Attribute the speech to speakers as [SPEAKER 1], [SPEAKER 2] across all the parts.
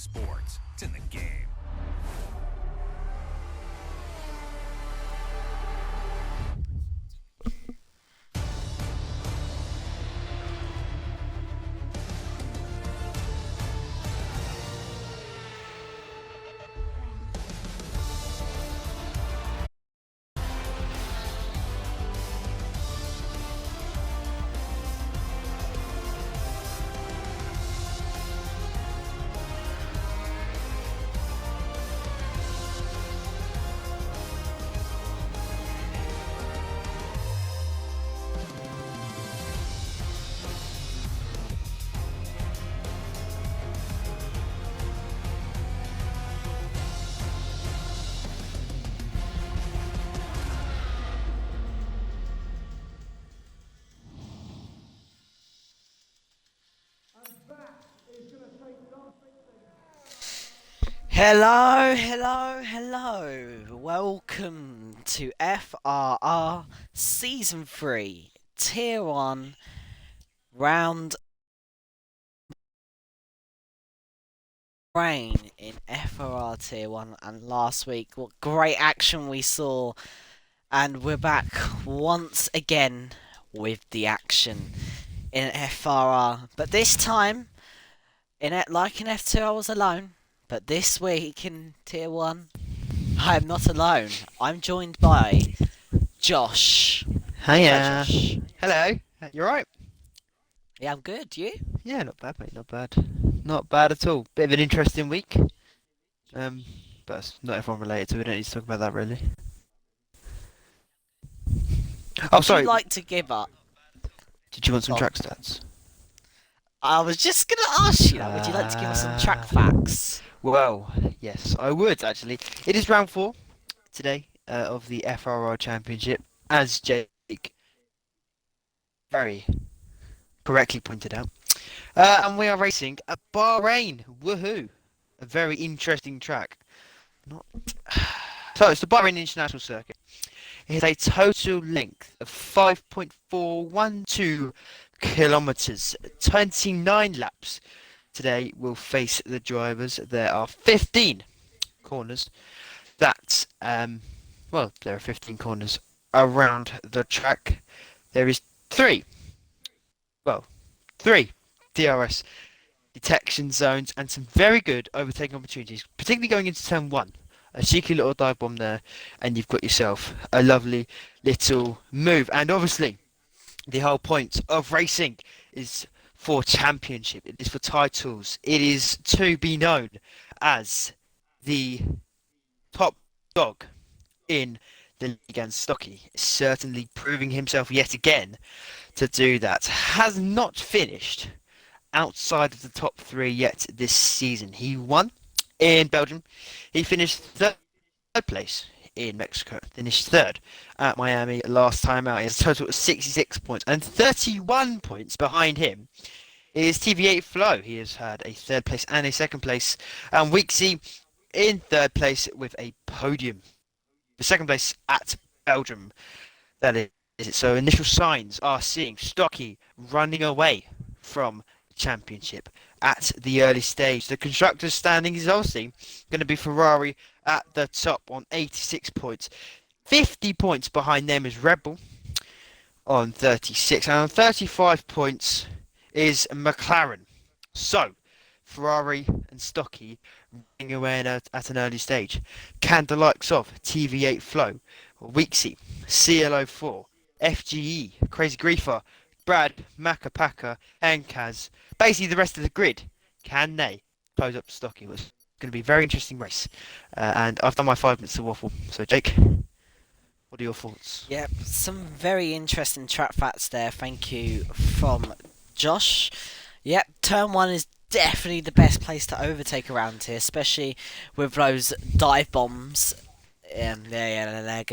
[SPEAKER 1] sports. It's in the game.
[SPEAKER 2] Hello, hello, hello. Welcome to FRR Season 3, Tier 1, Round Rain in FRR Tier 1. And last week, what great action we saw. And we're back once again with the action in FRR. But this time, like in F2, I was alone. But this week in Tier 1, I am not alone. I'm joined by Josh. Hello,
[SPEAKER 3] Hiya.
[SPEAKER 2] Josh.
[SPEAKER 3] Hello. You alright?
[SPEAKER 2] Yeah, I'm good. You?
[SPEAKER 3] Yeah, not bad, mate. Not bad. Not bad at all. Bit of an interesting week. Um, but it's not everyone related, so we don't need to talk about that really. Oh,
[SPEAKER 2] Would you
[SPEAKER 3] sorry.
[SPEAKER 2] like to give up?
[SPEAKER 3] Did you want some
[SPEAKER 2] On.
[SPEAKER 3] track stats?
[SPEAKER 2] I was just gonna ask you that. Would you like to give us some track
[SPEAKER 3] Uh,
[SPEAKER 2] facts?
[SPEAKER 3] well, yes, I would actually. It is round 4 today of the FRR Championship, as Jake very correctly pointed out. And we are racing at Bahrain. Woohoo! A very interesting track. Not so it's the Bahrain International Circuit. It has a total length of 5.412 kilometers, 29 laps. Today we'll face the drivers. There are 15 corners. That there are 15 corners around the track. There is three, well, three DRS detection zones and some very good overtaking opportunities, particularly going into turn one. A cheeky little dive bomb there, and you've got yourself a lovely little move. And obviously, the whole point of racing is for championship, it is for titles, it is to be known as the top dog in the league, and Stocky is certainly proving himself yet again to do that. Has not finished outside of the top three yet this season. He won in Belgium. He finished third place in Mexico. Finished third at Miami last time out. He has a total of 66 points, and 31 points behind him is TV8 Flow. He has had a third place and a second place, and Weeksy in third place with a podium. The second place at Belgium. That is it. So initial signs are seeing Stocky running away from the championship at the early stage. The constructors' standing is obviously going to be Ferrari at the top on 86 points. 50 points behind them is Red Bull on 36, and on 35 points is McLaren. So Ferrari and Stocky running away at an early stage. Can the likes of TV8 Flow, Weeksy, CLO4, FGE, Crazy Griefer, Brad, Macapaka, and Kaz, basically the rest of the grid, can they close up Stocky? It's going to be a very interesting race. And I've done my 5 minutes of waffle. So, Jake, what are your thoughts?
[SPEAKER 2] Yep, some very interesting track facts there. Thank you from Josh. Yep, turn one is definitely the best place to overtake around here, especially with those dive bombs. They're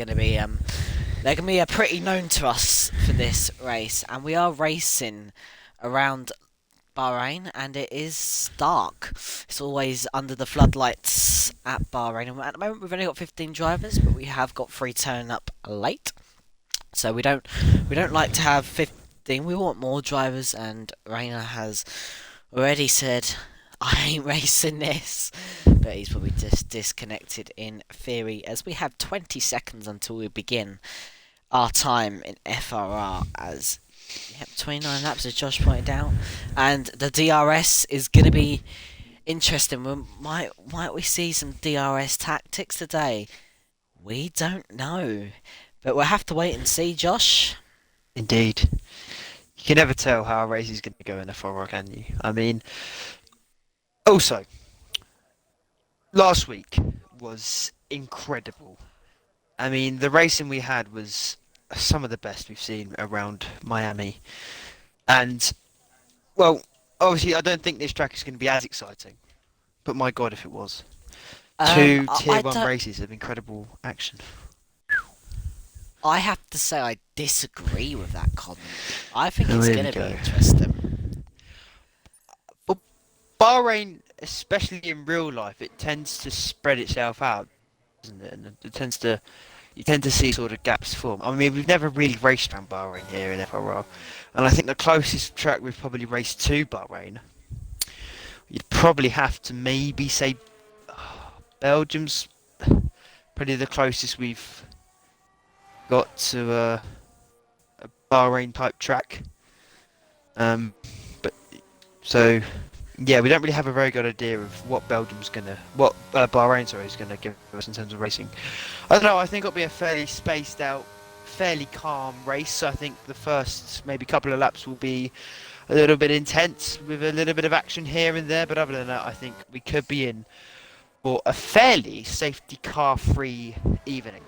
[SPEAKER 2] gonna be pretty known to us for this race, and we are racing around Bahrain, and it is dark. It's always under the floodlights at Bahrain, and at the moment we've only got 15 drivers, but we have got 3 turning up late. So we don't like to have 15. We want more drivers, and Rainer has already said I ain't racing this. But he's probably just disconnected in theory, as we have 20 seconds until we begin our time in FRR. As yep, 29 laps, as Josh pointed out, and the DRS is going to be interesting. Might we see some DRS tactics today? We don't know, but we'll have to wait and see, Josh.
[SPEAKER 3] Indeed. You can never tell how a race is going to go in a 4 can you? I mean, also, last week was incredible. I mean, the racing we had was some of the best we've seen around Miami. And, well, obviously, I don't think this track is going to be as exciting. But my God, if it was. Two
[SPEAKER 2] I
[SPEAKER 3] tier 1
[SPEAKER 2] don't.
[SPEAKER 3] races of incredible action.
[SPEAKER 2] I have to say I disagree with that comment. I think
[SPEAKER 3] Oh,
[SPEAKER 2] it's
[SPEAKER 3] here
[SPEAKER 2] going
[SPEAKER 3] we
[SPEAKER 2] to be
[SPEAKER 3] go.
[SPEAKER 2] interesting.
[SPEAKER 3] But Bahrain, especially in real life, it tends to spread itself out, doesn't it? And it tends to you tend to see sort of gaps form. I mean, we've never really raced around Bahrain here in FRR, and I think the closest track we've probably raced to Bahrain, you'd probably have to maybe say Belgium's probably the closest we've got to a Bahrain type track. But so yeah, we don't really have a very good idea of what Bahrain is gonna give us in terms of racing. I don't know. I think it'll be a fairly spaced out, fairly calm race. I think the first maybe couple of laps will be a little bit intense with a little bit of action here and there. But other than that, I think we could be in for a fairly safety car free evening.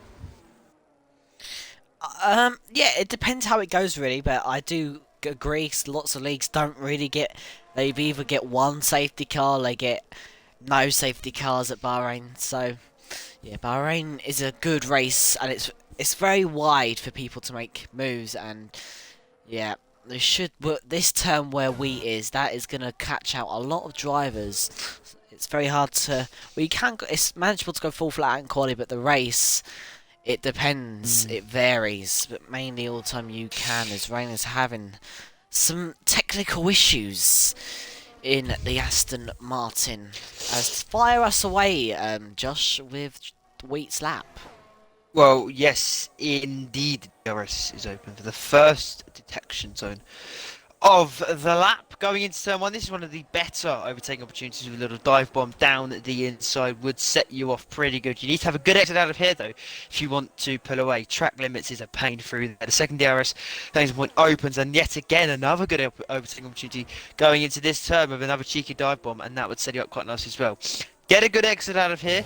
[SPEAKER 2] Yeah, it depends how it goes, really. But I do agree. Lots of leagues don't really get. They either get one safety car, or they get no safety cars at Bahrain. So yeah, Bahrain is a good race, and it's very wide for people to make moves. And yeah, they should. But this turn where wheat is, that is gonna catch out a lot of drivers. It's very hard to. Well, you can. It's manageable to go full flat out in quality, but the race. It depends. It varies, but mainly all the time you can. As Rain is having some technical issues in the Aston Martin. As fire us away, Josh, with Wheat's lap.
[SPEAKER 3] Well, yes, indeed, DRS is open for the first detection zone of the lap going into turn 1. This is one of the better overtaking opportunities with a little dive bomb down the inside would set you off pretty good. You need to have a good exit out of here though if you want to pull away. Track limits is a pain through there. The second DRS point opens, and yet again another good overtaking opportunity going into this turn with another cheeky dive bomb, and that would set you up quite nice as well. Get a good exit out of here,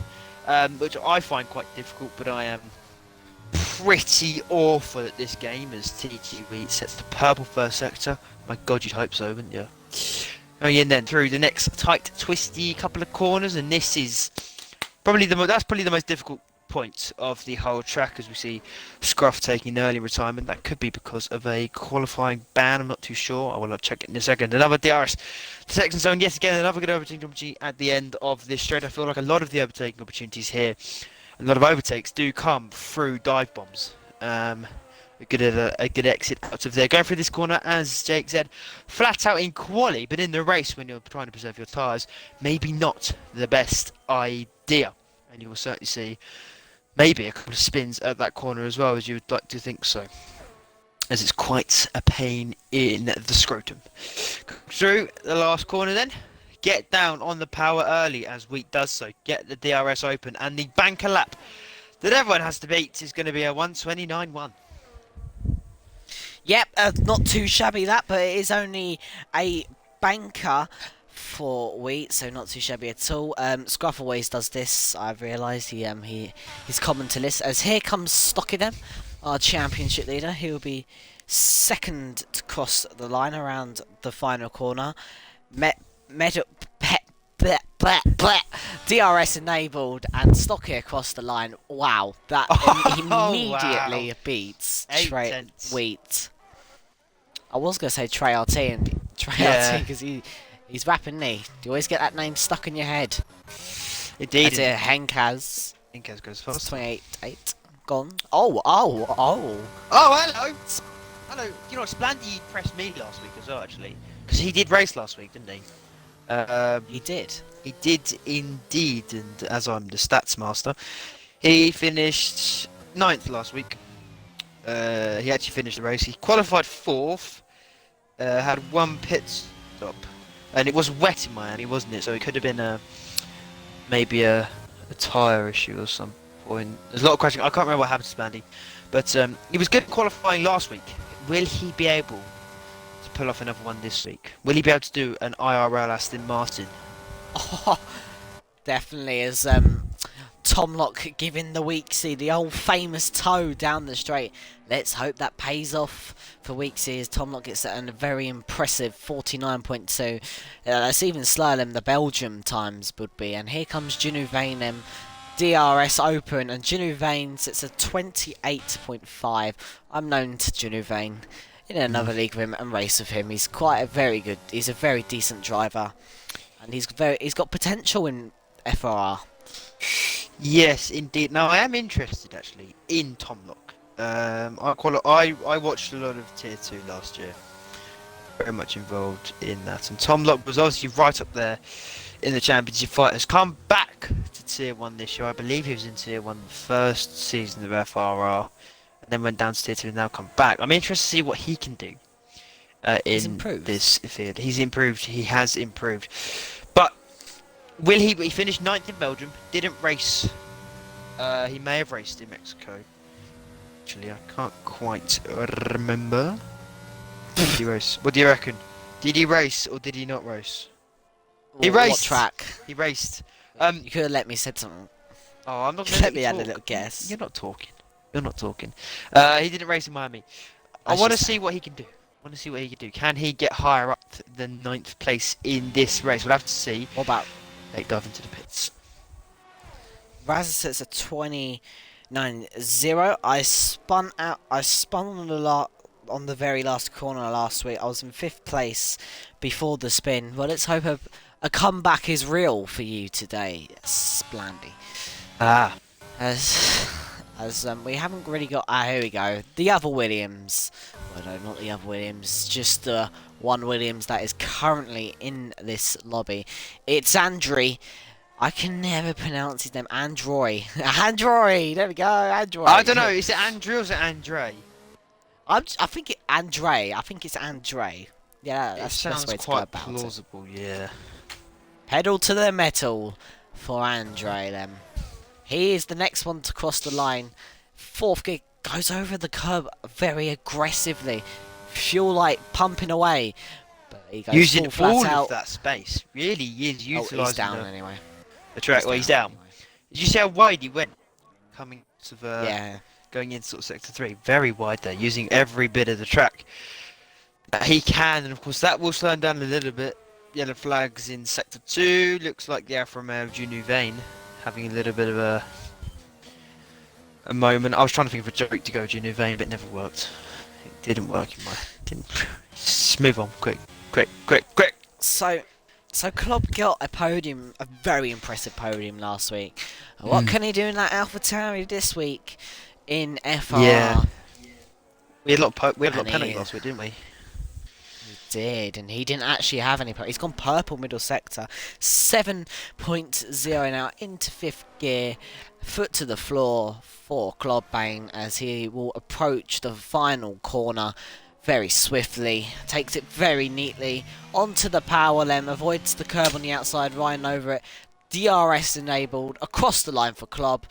[SPEAKER 3] which I find quite difficult, but I am pretty awful at this game as TG Wheat sets the purple first sector. My God, you'd hope so, wouldn't you? Going in then through the next tight, twisty couple of corners, and this is probably the most difficult point of the whole track, as we see Scruff taking early retirement. That could be because of a qualifying ban. I'm not too sure. I will check it in a second. Another DRS detection zone. Yes, again another good overtaking opportunity at the end of this straight. I feel like a lot of the overtaking opportunities here, a lot of overtakes do come through dive bombs. A good exit out of there. Going through this corner, as Jake said, flat out in quali, but in the race when you're trying to preserve your tyres, maybe not the best idea. And you will certainly see maybe a couple of spins at that corner as well, as you would like to think so, as it's quite a pain in the scrotum. Through the last corner then. Get down on the power early as Wheat does so. Get the DRS open, and the banker lap that everyone has to beat is going to be a 1:29.1.
[SPEAKER 2] Yep, not too shabby that, but it is only a banker for Wheat, so not too shabby at all. Scruff always does this. I've realised he's common to this. As here comes Stockiden, our championship leader. He will be second to cross the line around the final corner. DRS enabled and Stocky across the line. Wow, that immediately beats Trey Wheat. I was going to say Trey RT and Trey RT because he's rapping me. Do you always get that name stuck in your head?
[SPEAKER 3] Indeed.
[SPEAKER 2] Henkaz.
[SPEAKER 3] Henkaz goes first.
[SPEAKER 2] 28-8. Gone. Oh.
[SPEAKER 3] Oh, hello. Hello. You know, Splandy pressed me last week as well, actually. Because he did race last week, didn't he? Um,
[SPEAKER 2] He did.
[SPEAKER 3] he did indeed, and as I'm the stats master, he finished ninth last week. He actually finished the race. He qualified fourth. Had one pit stop, and it was wet in Miami, wasn't it? So it could have been maybe a tyre issue or some point. There's a lot of questions. I can't remember what happened to Spandy, but he was good qualifying last week. Will he be able to pull off another one this week? Will he be able to do an IRL Aston Martin?
[SPEAKER 2] Oh, definitely as Tom Lock giving the Weeksy the old famous toe down the straight. Let's hope that pays off for Weeksy as Tom Lock gets a very impressive 49.2. That's even slower than the Belgium times would be. And here comes Ginu Vane, DRS open, and Ginu Vane sits at 28.5. I'm known to Ginu Vane in another league with him and race with him. He's he's a very decent driver. And he's got potential in FRR.
[SPEAKER 3] Yes, indeed. Now I am interested actually in Tom Lock. I watched a lot of Tier 2 last year. Very much involved in that. And Tom Lock was obviously right up there in the championship fight. Has come back to Tier 1 this year. I believe he was in Tier 1 the first season of FRR. And then went down to Tier 2 and now come back. I'm interested to see what he can do in this field. He's improved. He has improved. But will he finished 9th in Belgium. Didn't race. He may have raced in Mexico. Actually, I can't quite remember. Did he race? What do you reckon? Did he race or did he not race? He raced.
[SPEAKER 2] What track?
[SPEAKER 3] He raced.
[SPEAKER 2] You could have let me said something.
[SPEAKER 3] Oh, I'm not going to
[SPEAKER 2] let me add a little guess.
[SPEAKER 3] You're not talking. You're not talking. He didn't race in Miami. I
[SPEAKER 2] As
[SPEAKER 3] want
[SPEAKER 2] you
[SPEAKER 3] to
[SPEAKER 2] say.
[SPEAKER 3] see what he can do. I want to see what he can do. Can he get higher up than 9th place in this race? We'll have to see.
[SPEAKER 2] What about
[SPEAKER 3] Let's dive into the pits.
[SPEAKER 2] Raz sits at 29.0. I spun out. I spun on the very last corner last week. I was in 5th place before the spin. Well, let's hope a comeback is real for you today, Splandy.
[SPEAKER 3] Ah.
[SPEAKER 2] As we haven't really got. Here we go. The other Williams. Well, no, not the other Williams. Just the one Williams that is currently in this lobby. It's Andrew. I can never pronounce his name. Androy. Androy. There we go. Androy.
[SPEAKER 3] I don't know. Is it Andrew or is it Andre?
[SPEAKER 2] I think it Andre. I think it's Andre. Yeah, that's the best way to go about
[SPEAKER 3] plausible, yeah.
[SPEAKER 2] Pedal to the metal for Andre then. He is the next one to cross the line. 4th gear goes over the curb very aggressively. Fuel light pumping away. But he goes
[SPEAKER 3] Using
[SPEAKER 2] full
[SPEAKER 3] all
[SPEAKER 2] flat out.
[SPEAKER 3] of that space. Really is utilising
[SPEAKER 2] He's down anyway.
[SPEAKER 3] the track. He's down.
[SPEAKER 2] Anyway.
[SPEAKER 3] Did you see how wide he went? Coming sort of,
[SPEAKER 2] Yeah.
[SPEAKER 3] going into sort of sector 3. Very wide there, using every bit of the track that he can. And of course that will slow him down a little bit. Yellow flags in sector 2. Looks like the Alfa Romeo of Ginu Vane having a little bit of a moment. I was trying to think of a joke to go Ginu Vane, but it never worked. It didn't work in my... Just move on, quick.
[SPEAKER 2] So Klopp got a podium, a very impressive podium last week. What can he do in that AlphaTauri this week in FR?
[SPEAKER 3] Yeah. We had a lot of
[SPEAKER 2] And
[SPEAKER 3] penalty
[SPEAKER 2] he-
[SPEAKER 3] last week, didn't we?
[SPEAKER 2] He did, and he didn't actually have any. He's gone purple middle sector, 7.0 now into 5th gear, foot to the floor for Clodbane as he will approach the final corner very swiftly, takes it very neatly onto the power lem, avoids the curb on the outside, riding over it. DRS enabled across the line for Klopp.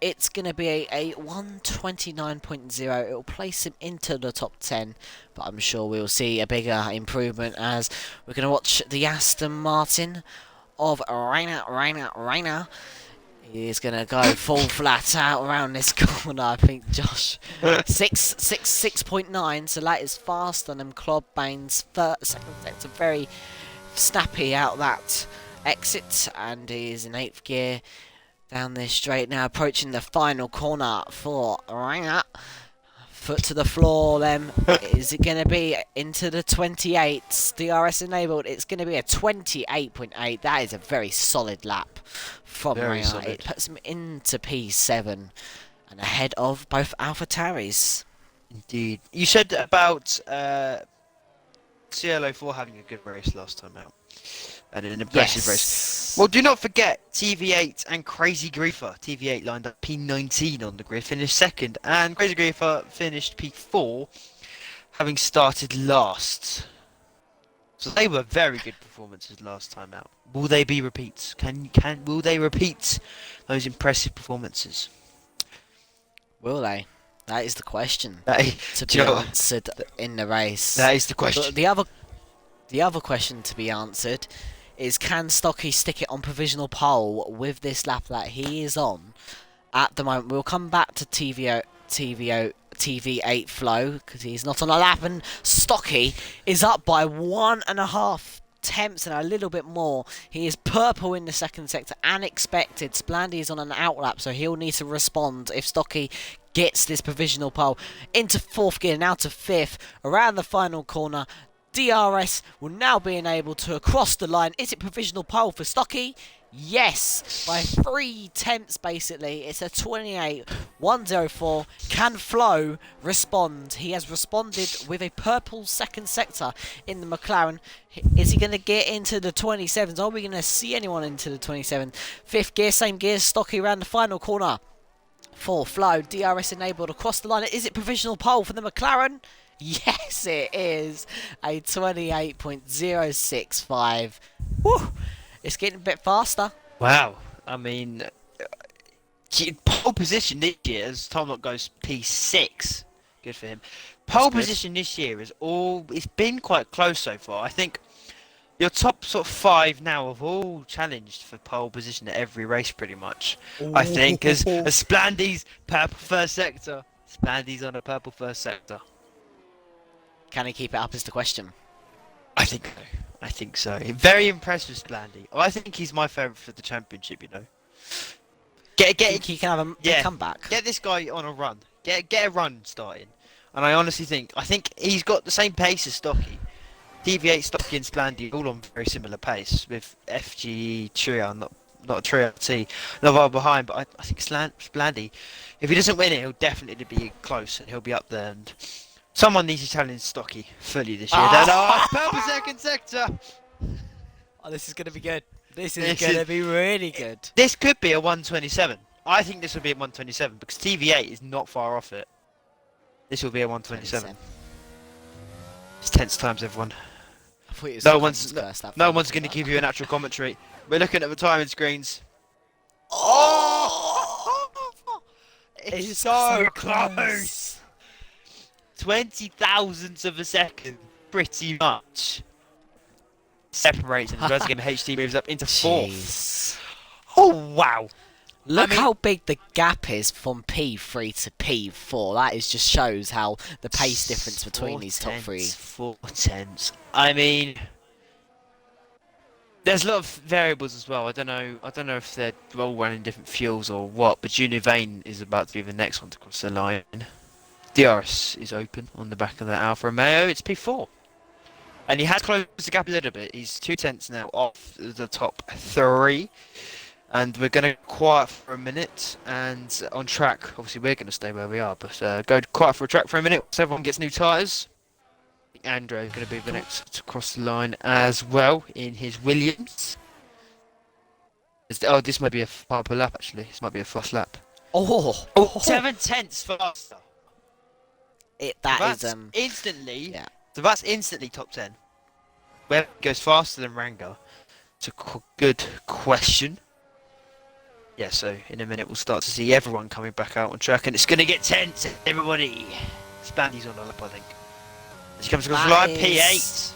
[SPEAKER 2] It's going to be a 129.0. It will place him into the top 10, but I'm sure we'll see a bigger improvement as we're going to watch the Aston Martin of Rainer. He's going to go full flat out around this corner, I think, Josh. 6.9, so that is faster than Clodbane's second sector. Very snappy out that exit, and he is in 8th gear. Down this straight now, approaching the final corner for Rainer. Foot to the floor then. Is it going to be into the 28s? DRS enabled. It's going to be a 28.8. That is a very solid lap from
[SPEAKER 3] Very
[SPEAKER 2] Rainer.
[SPEAKER 3] solid.
[SPEAKER 2] It puts him into P7 and ahead of both AlphaTauris.
[SPEAKER 3] Indeed. You said about CLO4 having a good race last time out. And an impressive race.
[SPEAKER 2] Yes.
[SPEAKER 3] Well, do not forget TV8 and Crazy Griefer. TV8 lined up P19 on the grid, finished second. And Crazy Griefer finished P4, having started last. So they were very good performances last time out. Will they be repeats? Will they repeat those impressive performances?
[SPEAKER 2] Will they? That is the question to
[SPEAKER 3] Do
[SPEAKER 2] be
[SPEAKER 3] you know what?
[SPEAKER 2] answered in the race.
[SPEAKER 3] That is the question.
[SPEAKER 2] The other question to be answered is, can Stocky stick it on provisional pole with this lap that he is on at the moment? We'll come back to TV8 flow because he's not on a lap, and Stocky is up by 1.5 tenths and a little bit more. He is purple in the second sector and expected. Splandy is on an outlap, so he'll need to respond if Stocky gets this provisional pole. Into fourth gear, now to fifth, around the final corner. DRS will now be enabled to cross the line. Is it provisional pole for Stocky? Yes, by 3 tenths basically. It's a 28.104. Can Flo respond? He has responded with a purple second sector in the McLaren. Is he going to get into the 27s? Are we going to see anyone into the 27? Fifth gear, same gear. Stocky around the final corner for Flo. DRS enabled across the line. Is it provisional pole for the McLaren? Yes, it is. A 28.065. Woo! It's getting a bit faster.
[SPEAKER 3] Wow. I mean, pole position this year, as Tom Lock goes P6. Good for him. Pole position this year it's been quite close so far. I think your top sort of 5 now have all challenged for pole position at every race pretty much. Ooh. I think as Splandy's purple first sector. Splandy's on a purple first sector.
[SPEAKER 2] Can he keep it up is the question.
[SPEAKER 3] I think so. I think so. Very impressed with Splandy. I think he's my favourite for the championship, you know.
[SPEAKER 2] He can have a comeback.
[SPEAKER 3] Get this guy on a run. Get a run starting. And I honestly think he's got the same pace as Stocky. TV8, Stocky and Splandy all on very similar pace with FG Trio, not Trio T, not far behind, but I think Splandy, if he doesn't win it, he'll definitely be close and he'll be up there. And someone needs to challenge Stocky fully this year. Purple second sector.
[SPEAKER 2] Oh, this is going to be good. This is going to be really good.
[SPEAKER 3] This could be a 127. I think this will be a 127 because TV8 is not far off it. This will be a 127. It's tense times, everyone. No one's going to give you an actual commentary. We're looking at the timing screens. Oh! It's so close. 20 thousandths of a second, pretty much. Separates and Resident HD moves up into fourth. Oh wow!
[SPEAKER 2] Look how big the gap is from P3 to P4. That just shows how the pace difference between these top 3.
[SPEAKER 3] 4 tenths. I mean, there's a lot of variables as well. I don't know if they're all running different fuels or what. But Junior Vane is about to be the next one to cross the line. DRS is open on the back of that Alfa Romeo. It's P4. And he has closed the gap a little bit. He's 2 tenths now off the top 3. And we're going to quiet for a minute. And on track, obviously we're going to stay where we are. But go quiet for a track for a minute so everyone gets new tyres. Andrew is going to be the next to cross the line as well in his Williams. Oh, this might be a purple lap actually. This might be a fast lap. 7 tenths faster. That's instantly. Yeah. So that's instantly top 10. Where it goes faster than Ranga? It's a good question. Yeah, so in a minute we'll start to see everyone coming back out on track, and it's going to get tense. Everybody, Spandy's on a lap, I think. She comes across the line, P8.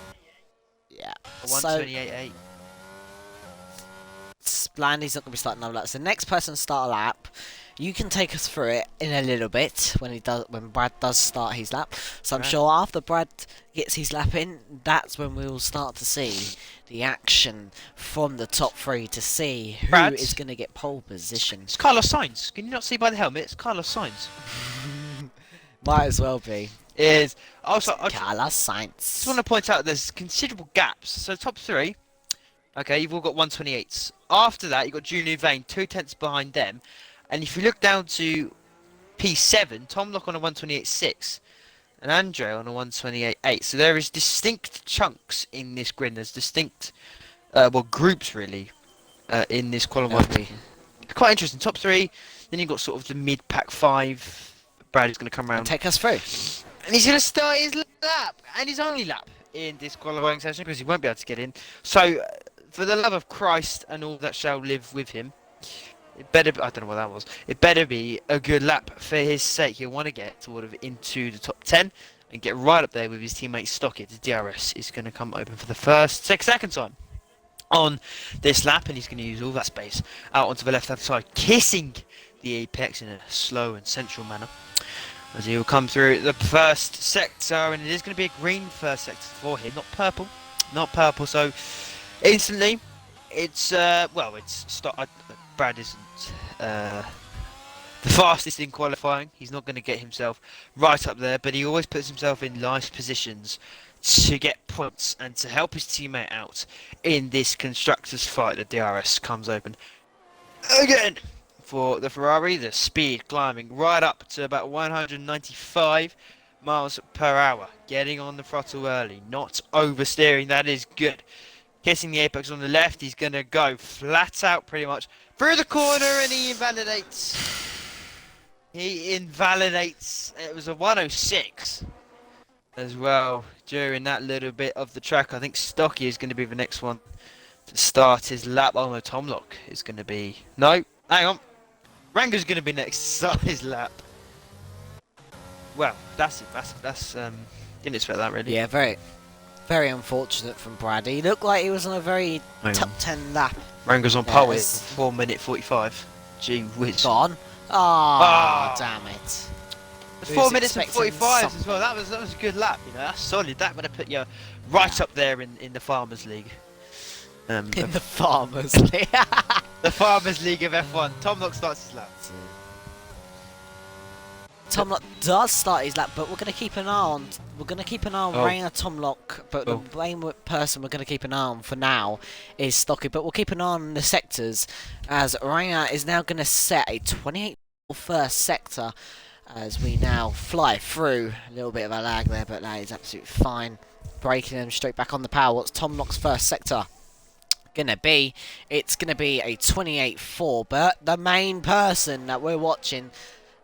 [SPEAKER 2] Yeah.
[SPEAKER 3] 128.8.
[SPEAKER 2] Splandy's not going to be starting another lap. So next person to start a lap. You can take us through it in a little bit when Brad does start his lap. So I'm sure after Brad gets his lap in, that's when we will start to see the action from the top 3 to see who is going to get pole position.
[SPEAKER 3] It's Carlos Sainz. Can you not see by the helmet? It's Carlos Sainz.
[SPEAKER 2] Might as well be.
[SPEAKER 3] It is. Also,
[SPEAKER 2] Carlos Sainz.
[SPEAKER 3] Just want to point out there's considerable gaps. So top 3, okay, you've all got 128s. After that, you've got Junior Vane 2 tenths behind them. And if you look down to P7, Tom Lock on a 128.6, and Andre on a 128.8. So there is distinct chunks in this grid. There's distinct, groups really, in this qualifying.
[SPEAKER 2] Lovely.
[SPEAKER 3] Quite interesting. Top 3. Then you've got sort of the mid-pack 5. Brad is going to come
[SPEAKER 2] And
[SPEAKER 3] around.
[SPEAKER 2] take us through.
[SPEAKER 3] And he's going to start his lap, and his only lap in this qualifying session because he won't be able to get in. So, for the love of Christ and all that shall live with him, it better be, I don't know what that was. It better be a good lap for his sake. He'll want to get sort of into the top 10 and get right up there with his teammate Stocky. The DRS is going to come open for the second time on this lap, and he's going to use all that space out onto the left-hand side, kissing the apex in a slow and sensual manner. As he will come through the first sector, and it is going to be a green first sector for him, not purple. Not purple, so instantly, it's, Brad isn't the fastest in qualifying. He's not going to get himself right up there, but he always puts himself in nice positions to get points and to help his teammate out in this constructors fight. The DRS comes open again for the Ferrari. The speed climbing right up to about 195 miles per hour. Getting on the throttle early, not oversteering. That is good. Kissing the apex on the left. He's going to go flat out pretty much through the corner, and he invalidates. It was a 106 as well during that little bit of the track. I think Stocky is going to be the next one to start his lap. Oh no, Tomlock is going to be... No, hang on. Rango's going to be next to start his lap. Well, that's didn't expect that really.
[SPEAKER 2] Yeah, very, very unfortunate from Brad. He looked like he was on a very top 10 lap.
[SPEAKER 3] Rango's on par with 4 minute 45. Gee whiz.
[SPEAKER 2] Gone. Oh, damn it.
[SPEAKER 3] 4 minutes and 45 as well. That was a good lap. You know, that's solid. That would have put you right up there in the Farmers League.
[SPEAKER 2] In the Farmers League.
[SPEAKER 3] The Farmers League of F1. Tomlock starts his lap.
[SPEAKER 2] Tomlock does start his lap, but we're going to keep an eye on. We're going to keep an eye on Rainer Tomlock, but the main person we're going to keep an eye on for now is Stocky. But we'll keep an eye on the sectors, as Rainer is now going to set a 28 first sector as we now fly through. A little bit of a lag there, but that is absolutely fine. Breaking them straight back on the power. What's Tomlock's first sector gonna be? It's gonna be a 28.4, but the main person that we're watching,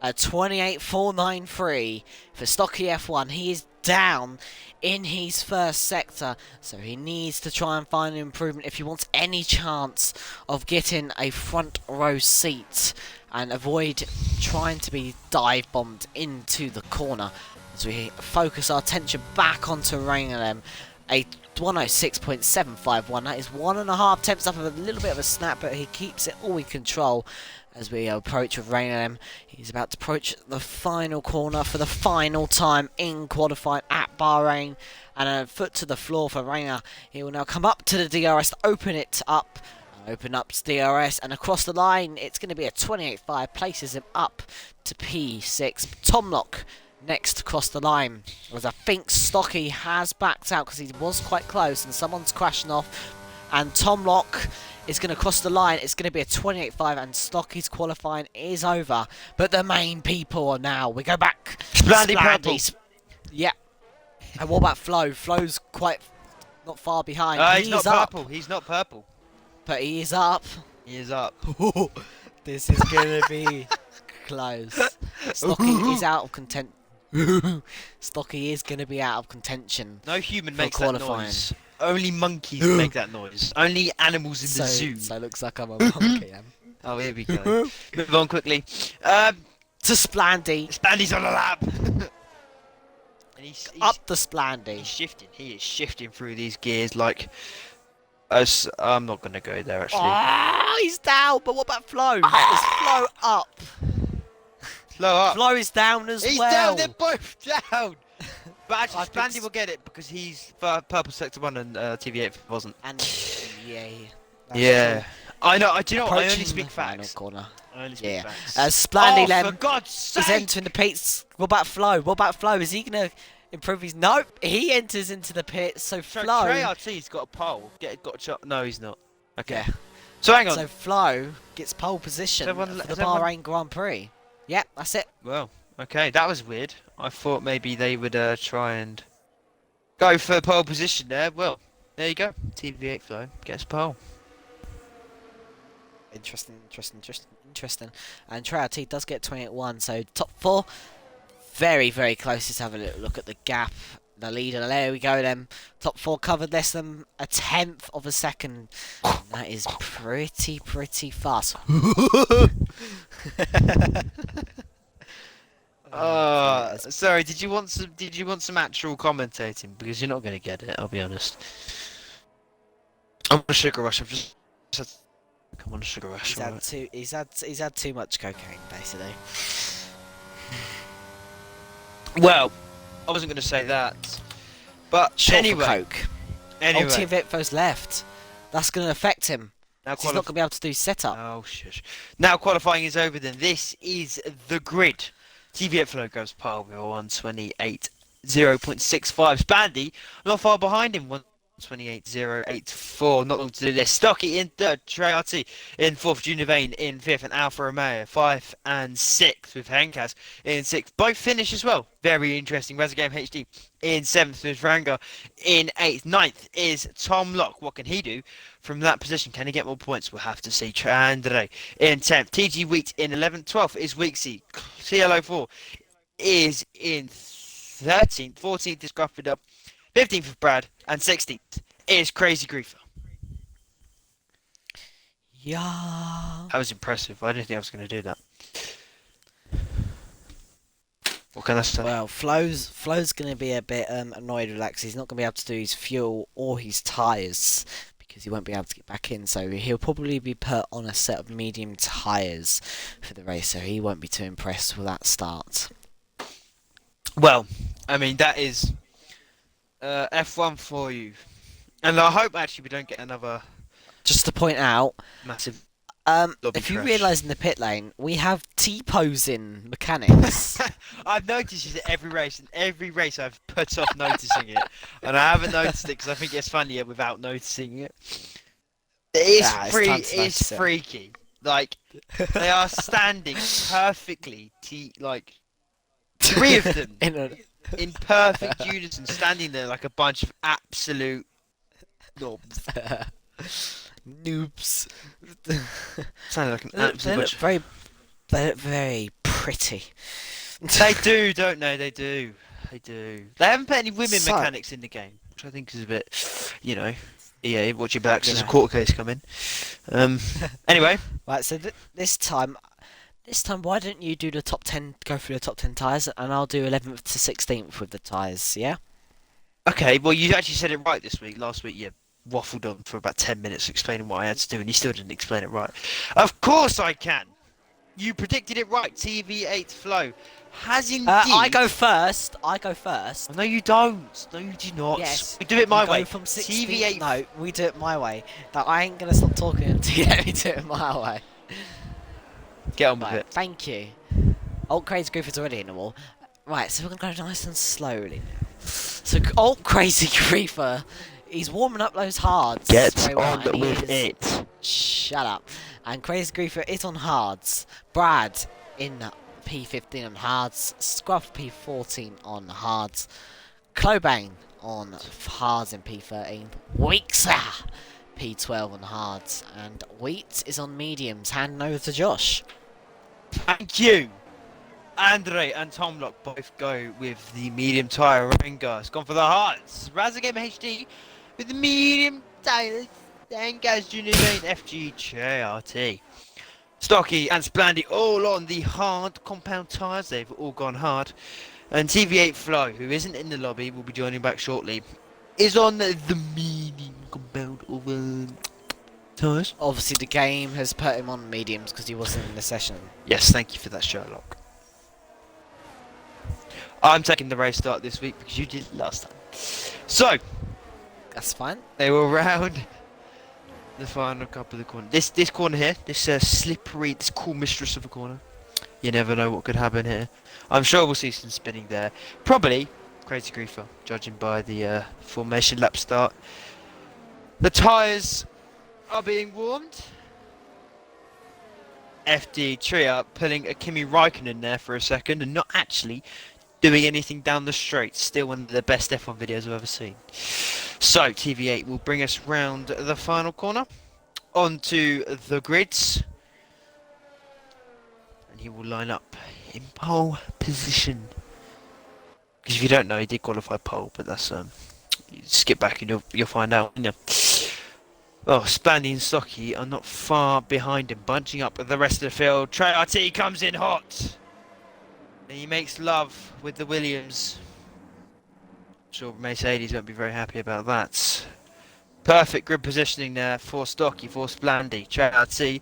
[SPEAKER 2] a 28.493 for Stocky F1. He is down in his first sector, so he needs to try and find an improvement if he wants any chance of getting a front row seat and avoid trying to be dive bombed into the corner. As we focus our attention back onto Rainham, a 106.751. That is 1.5 tenths up of a little bit of a snap, but he keeps it all in control as we approach with Rainham. He's about to approach the final corner for the final time in qualifying at Bahrain, and a foot to the floor for Rainer. He will now come up to the DRS to open it up. Open up DRS, and across the line it's going to be a 28.5, places him up to P6. Tomlock next across the line, as I think Stocky has backed out because he was quite close and someone's crashing off, and Tomlock is going to cross the line. It's going to be a 28.5, and Stocky's qualifying is over, but the main people are now, we go back.
[SPEAKER 3] Splandy.
[SPEAKER 2] Yeah. And what about Flo? Flo's quite not far behind.
[SPEAKER 3] He's not purple. He's not purple.
[SPEAKER 2] But he is up.
[SPEAKER 3] He is up.
[SPEAKER 2] This is going to be close. Stocky is out of contention. Stocky is going to be out of contention.
[SPEAKER 3] No human
[SPEAKER 2] for
[SPEAKER 3] makes
[SPEAKER 2] qualifying.
[SPEAKER 3] that noise. Only monkeys make that noise. Only animals in the zoo.
[SPEAKER 2] So it looks like I'm a monkey.
[SPEAKER 3] Oh, here we go. Move on quickly.
[SPEAKER 2] To Splandy.
[SPEAKER 3] Splandy's on a lap. And he's
[SPEAKER 2] up the Splandy.
[SPEAKER 3] He's shifting. He is shifting through these gears like... I'm not going to go there, actually.
[SPEAKER 2] Oh, he's down. But what about Flo? Is Flo up?
[SPEAKER 3] Flo up.
[SPEAKER 2] Flo is down as
[SPEAKER 3] he's
[SPEAKER 2] well.
[SPEAKER 3] Down. They're both down. But actually, Splandy will get it because he's for Purple Sector 1 and TV8 wasn't.
[SPEAKER 2] And
[SPEAKER 3] yeah. I know. Do you know what? I
[SPEAKER 2] Approaching
[SPEAKER 3] only speak
[SPEAKER 2] the final
[SPEAKER 3] facts.
[SPEAKER 2] corner.
[SPEAKER 3] I only speak facts.
[SPEAKER 2] Splandy
[SPEAKER 3] for God's sake!
[SPEAKER 2] is entering the pits. What about Flo? What about Flo? Is he going to improve his... Nope. He enters into the pit. So Flo...
[SPEAKER 3] Trey RT's got a pole. Got a shot. No, he's not. Okay.
[SPEAKER 2] Yeah.
[SPEAKER 3] So hang on.
[SPEAKER 2] So Flo gets pole position for the Bahrain Grand Prix. Yep, that's it.
[SPEAKER 3] Well, Okay, that was weird. I thought maybe they would try and go for pole position there. Well, there you go. TV8 Flow gets pole.
[SPEAKER 2] Interesting. And Trout does get 28-1, so top four. Very, very close. Let's have a little look at the gap. The leader, there we go then. Top four covered less than a tenth of a second. And that is pretty fast.
[SPEAKER 3] Sorry. Did you want some? Did you want some actual commentating? Because you're not going to get it. I'll be honest. I'm on a sugar rush. Come on, a sugar rush.
[SPEAKER 2] He's had too much cocaine, basically.
[SPEAKER 3] Well, I wasn't going to say that, but
[SPEAKER 2] Short
[SPEAKER 3] anyway.
[SPEAKER 2] for coke.
[SPEAKER 3] Anyway.
[SPEAKER 2] Vitfo's left. That's going to affect him.
[SPEAKER 3] Now
[SPEAKER 2] He's not going to be able to do setup.
[SPEAKER 3] Oh, shush. Now qualifying is over then. This is the grid. TV8 Flow goes pole with 128 0.65. Spandy, not far behind him, 128.084. Not long to do this. Stocky in third, Treyarch in fourth, Junior Vane in fifth, and Alfa Romeo 5 and 6 with Henkas in sixth. Both finish as well. Very interesting. Game HD in seventh with Ranga in eighth. Ninth is Tom Locke. What can he do from that position? Can he get more points? We'll have to see. Chandre in 10th. TG Wheat in 11th. 12th is Weeksy. CLO4 is in 13th. 14th is Gruffed Up. 15th is Brad. And 16th is Crazy Griefer.
[SPEAKER 2] Yeah.
[SPEAKER 3] That was impressive. I didn't think I was going to do that. What can I say?
[SPEAKER 2] Well, Flo's going to be a bit annoyed with that because he's not going to be able to do his fuel or his tyres because he won't be able to get back in. So he'll probably be put on a set of medium tyres for the race. So he won't be too impressed with that start.
[SPEAKER 3] Well, I mean, that is F1 for you. And I hope actually we don't get another
[SPEAKER 2] Just to point out,
[SPEAKER 3] massive
[SPEAKER 2] if you realise in the pit lane, we have T-posing mechanics.
[SPEAKER 3] I've noticed it every race, and every race I've put off noticing it. And I haven't noticed it because I think it's funnier without noticing it. It's freaky. Like, they are standing perfectly, three of them in perfect unison, standing there like a bunch of absolute knobs.
[SPEAKER 2] Noobs.
[SPEAKER 3] Sounded like an absolute bunch.
[SPEAKER 2] They look very pretty.
[SPEAKER 3] They do, don't they? They do. They haven't put any women mechanics in the game, which I think is a bit, EA, watch your backs, there's a court case coming. Anyway.
[SPEAKER 2] Right, so this time, why don't you do the top 10, go through the top 10 tyres, and I'll do 11th to 16th with the tyres, yeah?
[SPEAKER 3] Okay, well, you actually said it right this week. Last week, you waffled on for about 10 minutes explaining what I had to do, and you still didn't explain it right. Of course I can! You predicted it right. TV8 Flow has indeed...
[SPEAKER 2] I go first.
[SPEAKER 3] Oh, no, you don't. No, you do not.
[SPEAKER 2] Yes.
[SPEAKER 3] We do it my way.
[SPEAKER 2] From 16...
[SPEAKER 3] TV8...
[SPEAKER 2] No, we do it my way. But I ain't going to stop talking until you let me do it my way.
[SPEAKER 3] Get on with it.
[SPEAKER 2] Thank you. Old Crazy Griefer's already in the wall. Right, so we're going to go nice and slowly now. So, Old Crazy Griefer, he's warming up those hards.
[SPEAKER 3] Get on with it.
[SPEAKER 2] Shut up. And Crazy Griefer is on hards. Brad in P15 on hards. Scruff P14 on hards. Clobane on hards in P13. Weeksa P12 on hards. And Wheat is on mediums. Handing over to Josh.
[SPEAKER 3] Thank you. Andre and Tom Locke both go with the medium tyre. Rengar has gone for the hards. Razagame HD with the medium tyres. Dengas Junior Vane FG JRT. Stocky and Splandy all on the hard compound tyres. They've all gone hard. And TV8 Flow, who isn't in the lobby, will be joining back shortly, is on the medium compound of tyres.
[SPEAKER 2] Obviously, the game has put him on mediums because he wasn't in the session.
[SPEAKER 3] Yes, thank you for that, Sherlock. I'm taking the race start this week because you did it last time. So,
[SPEAKER 2] that's fine.
[SPEAKER 3] They will round the final couple of corners. This corner here, this slippery, this cool mistress of a corner. You never know what could happen here. I'm sure we'll see some spinning there. Probably Crazy Griefer, judging by the formation lap start. The tyres are being warmed. FD Tria pulling a Kimi Raikkonen there for a second and not actually doing anything down the straight. Still one of the best F1 videos I've ever seen. So TV8 will bring us round the final corner onto the grids, and he will line up in pole position. Because if you don't know, he did qualify pole, but that's you skip back and you'll find out. Yeah. Well, Splandy and Stocky are not far behind him, bunching up with the rest of the field. Trey RT comes in hot, and he makes love with the Williams. I'm sure Mercedes won't be very happy about that. Perfect grid positioning there for Stocky, for Splandy. Trey RT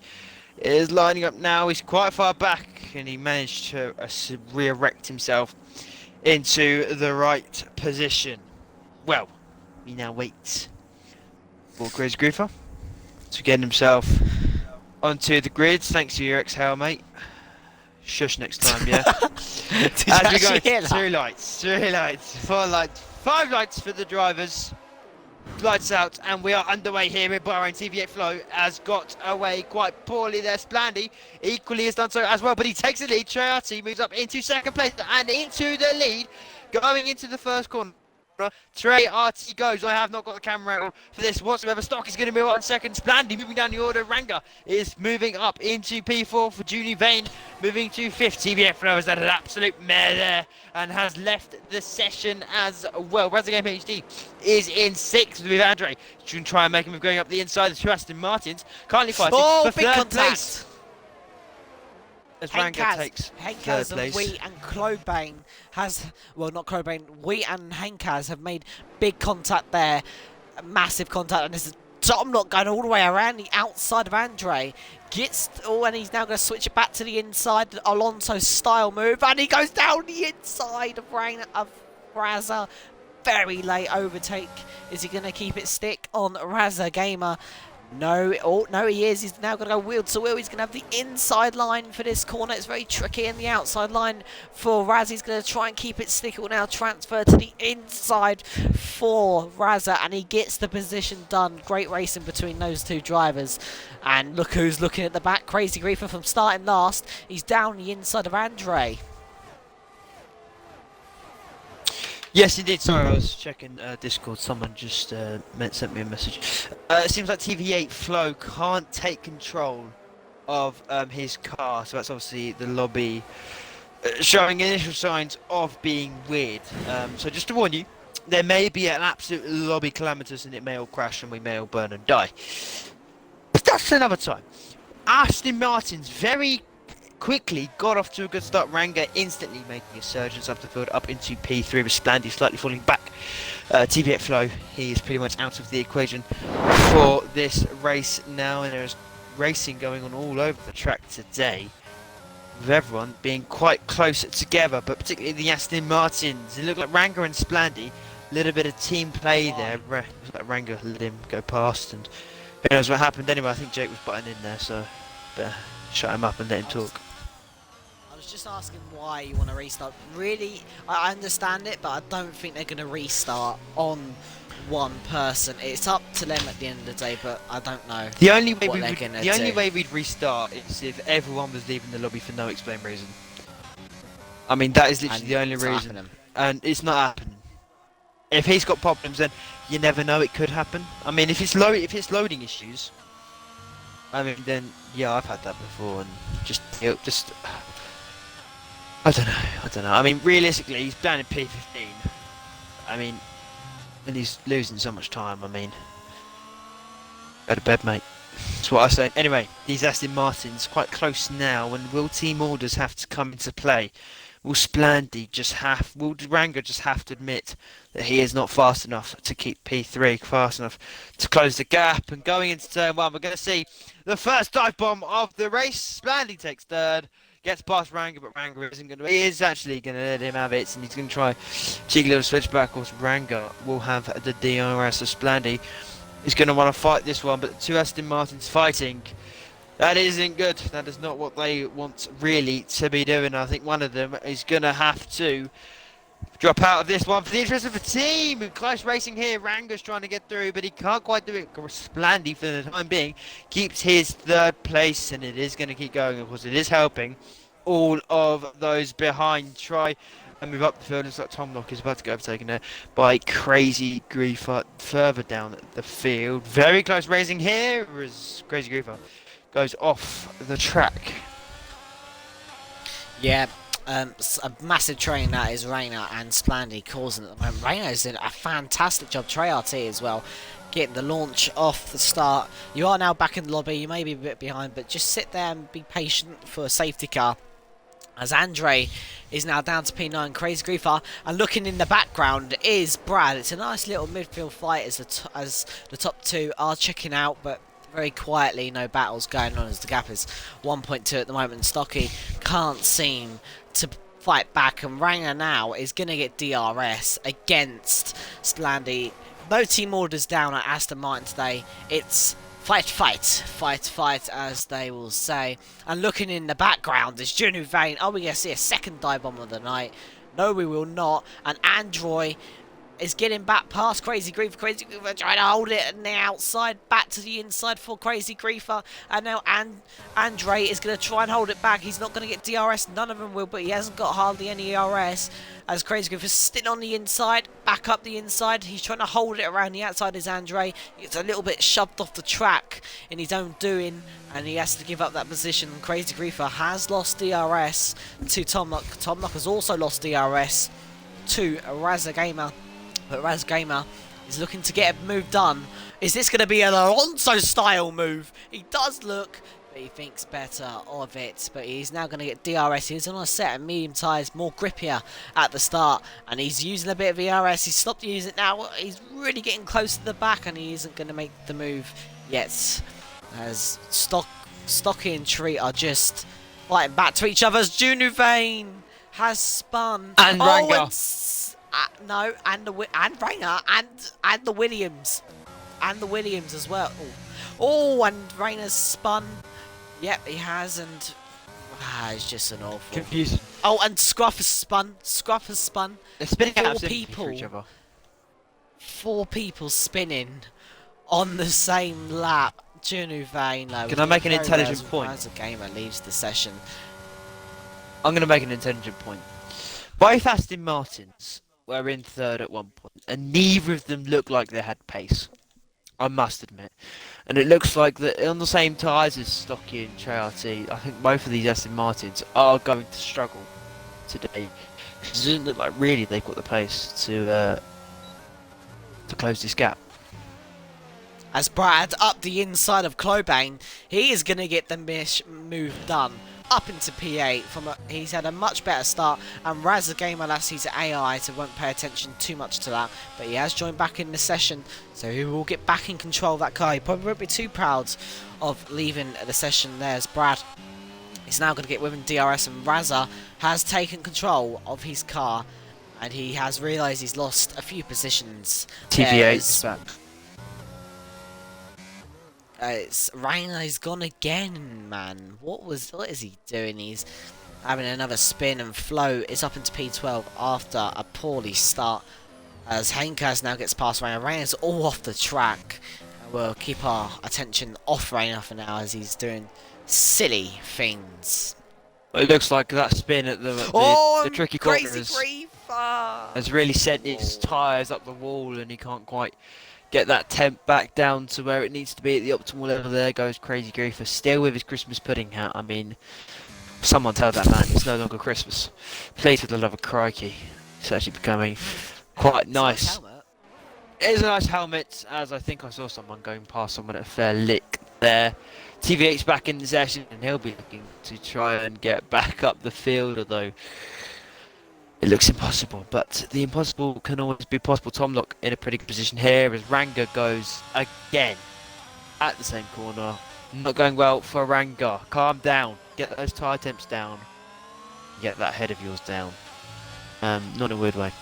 [SPEAKER 3] is lining up now. He's quite far back, and he managed to re-erect himself into the right position. Well, he now waits for Chris Groofer to get himself onto the grids. Thanks to your exhale, mate. Shush next time, yeah. As we go, three lights, 4 lights, 5 lights for the drivers. Lights out, and we are underway here in Bahrain. TV8 Flow has got away quite poorly there. Splandy equally has done so as well, but he takes the lead. Trey RT moves up into second place and into the lead, going into the first corner. Trey RT goes. I have not got the camera out for this whatsoever. Stock is going to move on second. Splandy moving down the order. Ranga is moving up into P4 for Juni Vane, moving to 5th. TVF Flow has had an absolute mare there and has left the session as well. Razagame HD is in 6th with Andre. Should try and make him going up the inside. The two Aston Martins currently fighting for third place. As Ranga takes third place.
[SPEAKER 2] And Wheat and Clobane has, well, not Clobane, Wheat and Henkaz have made big contact there, massive contact, and this is Domlock going all the way around the outside of Andre. Gets, and he's now going to switch it back to the inside, Alonso style move, and he goes down the inside of Raza. Very late overtake. Is he going to keep it stick on Raza Gamer? No, no, he is. He's now going to go wheel to wheel. He's going to have the inside line for this corner. It's very tricky, and the outside line for Raz. He's going to try and keep it stick. It will now transfer to the inside for Raza, and he gets the position done. Great racing between those two drivers. And look who's looking at the back. Crazy Griefer from starting last. He's down the inside of Andre.
[SPEAKER 3] Yes, indeed. Sorry, I was checking Discord. Someone just sent me a message. It seems like TV8 Flow can't take control of his car, so that's obviously the lobby showing initial signs of being weird. So just to warn you, there may be an absolute lobby calamitous, and it may all crash, and we may all burn and die. But that's another time. Aston Martin's very quickly got off to a good start. Ranga instantly making a surge up the field, up into P3 with Splandy slightly falling back. TV8 Flow, he is pretty much out of the equation for this race now, and there's racing going on all over the track today, with everyone being quite close together, but particularly the Aston Martins. It looked like Ranga and Splandy, a little bit of team play there. Ranga let him go past, and who knows what happened anyway. I think Jake was butting in there, so better shut him up and let him talk.
[SPEAKER 2] Just asking why you want to restart. Really, I understand it, but I don't think they're going to restart on one person. It's up to them at the end of the day, but I don't know.
[SPEAKER 3] The only way we'd restart is if everyone was leaving the lobby for no explained reason. I mean, that is literally the only reason, and it's not happening. If he's got problems, then you never know, it could happen. I mean, if it's loading issues, I mean, then yeah, I've had that before, and just I don't know. I mean, realistically, he's down in P15. I mean, and he's losing so much time. I mean, go to bed, mate. That's what I say. Anyway, these Aston Martins quite close now, and will team orders have to come into play? Will Ranga just have to admit that he is not fast enough to keep P3 fast enough to close the gap? And going into turn 1, we're going to see the first dive bomb of the race. Splandy takes third. Gets past Ranga, but Ranga isn't going to. He is actually going to let him have it, and he's going to try cheeky little switch back. Of course, Ranga will have the DRS. So Splandy is going to want to fight this one, but the two Aston Martins fighting. That isn't good. That is not what they want really to be doing. I think one of them is going to have to Drop out of this one for the interest of the team. Close racing here. Ranga's trying to get through, but he can't quite do it. Splandy, for the time being, keeps his third place, and it is going to keep going. Of course, it is helping all of those behind try and move up the field. Looks like Tom Lock is about to get overtaken there by Crazy Griefer further down the field. Very close racing here as Crazy Griefer goes off the track.
[SPEAKER 2] Yeah, a massive train that is Rayner and Splandy causing at the moment. Rayner's doing a fantastic job, Trey RT as well, getting the launch off the start. You are now back in the lobby, you may be a bit behind, but just sit there and be patient for a safety car. As Andre is now down to P9, Crazy Griefer, and looking in the background is Brad. It's a nice little midfield fight as the top two are checking out, but very quietly, no battles going on as the gap is 1.2 at the moment. Stocky can't seem to fight back, and Ranger now is going to get DRS against Splandy. No team orders down at Aston Martin today. It's fight, as they will say. And looking in the background is Junu Vane. Are we going to see a second dive bomb of the night? No, we will not. And Android is getting back past Crazy Griefer. Crazy Griefer trying to hold it on the outside, back to the inside for Crazy Griefer. And now Andre is going to try and hold it back. He's not going to get DRS. None of them will, but he hasn't got hardly any ERS. As Crazy Griefer's sitting on the inside, back up the inside. He's trying to hold it around the outside as Andre. It's a little bit shoved off the track in his own doing, and he has to give up that position. Crazy Griefer has lost DRS to Tom Lock. Tom Lock has also lost DRS to Razza Gamer. But Raz Gamer is looking to get a move done. Is this going to be an Alonso style move? He does look, but he thinks better of it. But he's now going to get DRS. He's on a set of medium tyres, more grippier at the start. And he's using a bit of ERS. He's stopped using it now. He's really getting close to the back, and he isn't going to make the move yet. As Stocky and Tree are just fighting back to each other. As Junu Vane has spun.
[SPEAKER 3] And Ranga.
[SPEAKER 2] No, and Rayner and the Williams, as well. Oh, and Rayner's spun. Yep, he has, and it's just an awful
[SPEAKER 3] Confusing.
[SPEAKER 2] Oh, and Scruff has spun.
[SPEAKER 3] They're spinning out
[SPEAKER 2] Four
[SPEAKER 3] for each other.
[SPEAKER 2] 4 people spinning on the same lap. Junu Vane.
[SPEAKER 3] Can I make an intelligent point?
[SPEAKER 2] As a gamer leaves the session.
[SPEAKER 3] I'm going to make an intelligent point. Both Aston Martins were in third at one point, and neither of them looked like they had pace, I must admit. And it looks like that on the same tyres as Stocky and Trey RT, I think both of these Aston Martins are going to struggle today. It doesn't look like really they've got the pace to close this gap.
[SPEAKER 2] As Brad up the inside of Clobane, he is going to get the move done. Up into P8 he's had a much better start, and Razza Gamer he's AI, so won't pay attention too much to that, but he has joined back in the session, so he will get back in control of that car. He probably won't be too proud of leaving the session there, as Brad is now going to get within DRS, and Razza has taken control of his car, and he has realised he's lost a few positions.
[SPEAKER 3] TV8's back.
[SPEAKER 2] Rayner's gone again, man. What is he doing? He's having another spin, and Flo is up into P12 after a poorly start. As Henkas now gets past Rayner. Rayner's all off the track. We'll keep our attention off Rayner for now as he's doing silly things.
[SPEAKER 3] It looks like that spin at the tricky corner has really sent his tyres up the wall, and he can't quite get that temp back down to where it needs to be at the optimal level. There goes Crazy Griefer, still with his Christmas pudding hat. I mean, someone tell that man it's no longer Christmas. Please, for the love of crikey. It's actually becoming quite nice. It is a nice helmet, as I think I saw someone going past someone at a fair lick there. TV8's back in the session, and he'll be looking to try and get back up the field, although it looks impossible, but the impossible can always be possible. Tom Lock in a pretty good position here as Ranga goes again at the same corner. Not going well for Ranga. Calm down. Get those tyre temps down. Get that head of yours down. Not in a weird way.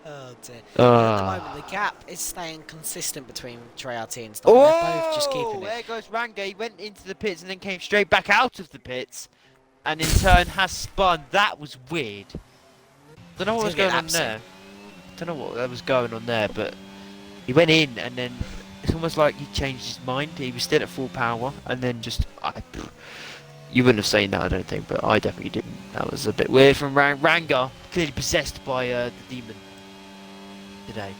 [SPEAKER 2] Oh around here. And at the moment, the
[SPEAKER 3] Ah.
[SPEAKER 2] gap is staying consistent between Triarty and Stocky. They're both just
[SPEAKER 3] Oh,
[SPEAKER 2] keeping it.
[SPEAKER 3] there goes Ranga. He went into the pits and then came straight back out of the pits, and in turn has spun. That was weird. Don't know what
[SPEAKER 2] He's
[SPEAKER 3] was
[SPEAKER 2] gonna get
[SPEAKER 3] going on
[SPEAKER 2] laps soon.
[SPEAKER 3] there. Don't know what that was going on there, but he went in and then it's almost like he changed his mind. He was still at full power, and then just you wouldn't have seen that, I don't think, but I definitely didn't. That was a bit weird from Ranga, clearly possessed by the demon today.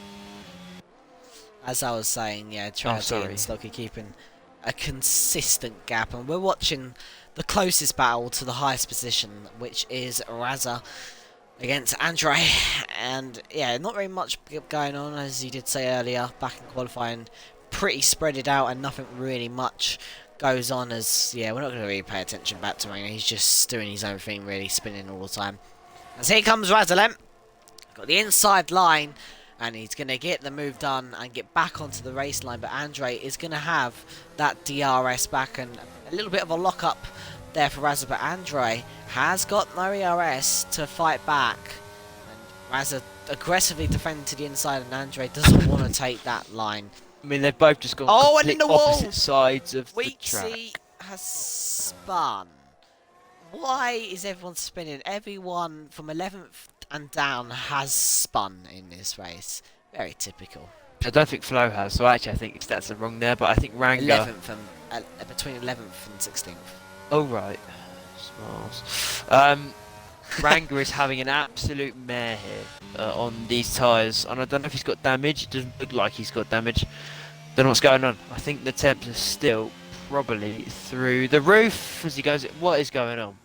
[SPEAKER 2] As I was saying, yeah,
[SPEAKER 3] Oh,
[SPEAKER 2] Triarty
[SPEAKER 3] sorry.
[SPEAKER 2] and Stocky keeping a consistent gap, and we're watching the closest battle to the highest position, which is Raza against Andre. And yeah, not very much going on, as you did say earlier, back in qualifying, pretty spread it out, and nothing really much goes on. As yeah, we're not going to really pay attention back to Rainer. He's just doing his own thing, really spinning all the time. As here comes Razalem, got the inside line, and he's going to get the move done and get back onto the race line, but Andre is going to have that DRS back, and a little bit of a lock-up there for Raza, but Andre has got no ERS to fight back, and Raza aggressively defending to the inside, and Andre doesn't want to take that line.
[SPEAKER 3] I mean, they've both just gone
[SPEAKER 2] Oh, and
[SPEAKER 3] complete
[SPEAKER 2] in the wall!
[SPEAKER 3] opposite sides of the track.
[SPEAKER 2] Weeksy has spun. Why is everyone spinning? Everyone from 11th and down has spun in this race. Very typical.
[SPEAKER 3] I don't think Flo has, so actually I think his stats are wrong there, but I think Ranga...
[SPEAKER 2] 11th and between 11th and 16th.
[SPEAKER 3] Oh, right. Smalls. Ranga is having an absolute mare here on these tyres, and I don't know if he's got damage. It doesn't look like he's got damage. Don't know what's going on. I think the temps are still probably through the roof as he goes. What is going on?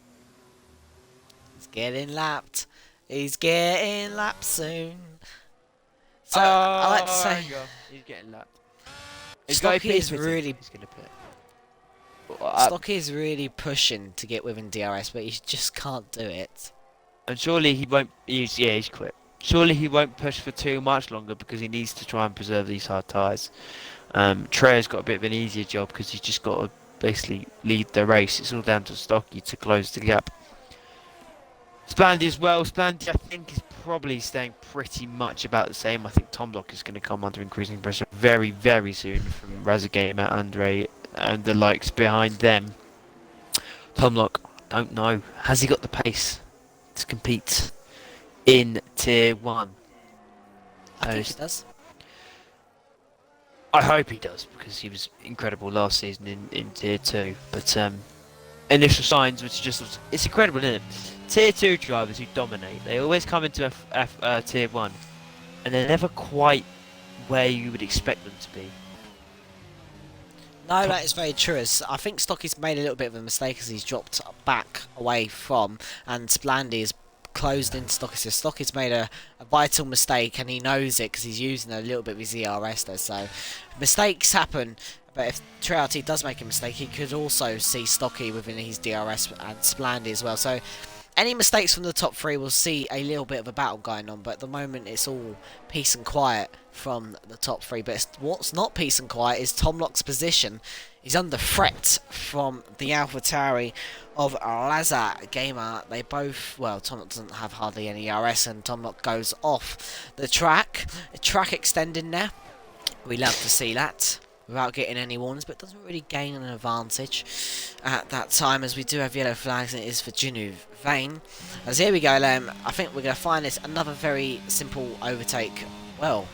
[SPEAKER 2] He's getting lapped. He's getting lapped soon. So I like to say,
[SPEAKER 3] Ranga. He's getting lapped.
[SPEAKER 2] Stocky is really
[SPEAKER 3] He's going to pit.
[SPEAKER 2] Stocky is really pushing to get within DRS, but he just can't do it.
[SPEAKER 3] And surely he won't. He's quit. Surely he won't push for too much longer because he needs to try and preserve these hard tyres. Treya's got a bit of an easier job because he's just got to basically lead the race. It's all down to Stocky to close the gap. Splandy as well. Splandy, I think, is probably staying pretty much about the same. I think Tomlock is going to come under increasing pressure very, very soon from Razagamer, Andre, and the likes behind them. Tomlock, don't know. Has he got the pace to compete in Tier 1?
[SPEAKER 2] I think he does.
[SPEAKER 3] I hope he does, because he was incredible last season in Tier 2. But initial signs, which just... It's incredible, isn't it? Tier 2 drivers who dominate, they always come into Tier 1, and they're never quite where you would expect them to be.
[SPEAKER 2] No, that is very true. I think Stocky's made a little bit of a mistake as he's dropped back away from, and Splandy is closed in Stocky. So Stocky's made a vital mistake, and he knows it because he's using a little bit of his ERS there. So mistakes happen, but if Triarty does make a mistake, he could also see Stocky within his DRS and Splandy as well. So any mistakes from the top three, we'll see a little bit of a battle going on, but at the moment it's all peace and quiet from the top three. But what's not peace and quiet is Tomlock's position. He's under threat from the AlphaTauri of Laza Gamer. They both, well, Tomlock doesn't have hardly any RS, and Tomlock goes off the track. Track extending there. We love to see that without getting any warnings, but doesn't really gain an advantage at that time, as we do have yellow flags, and it is for Junuv Vane. As here we go, I think we're going to find this another very simple overtake. Well,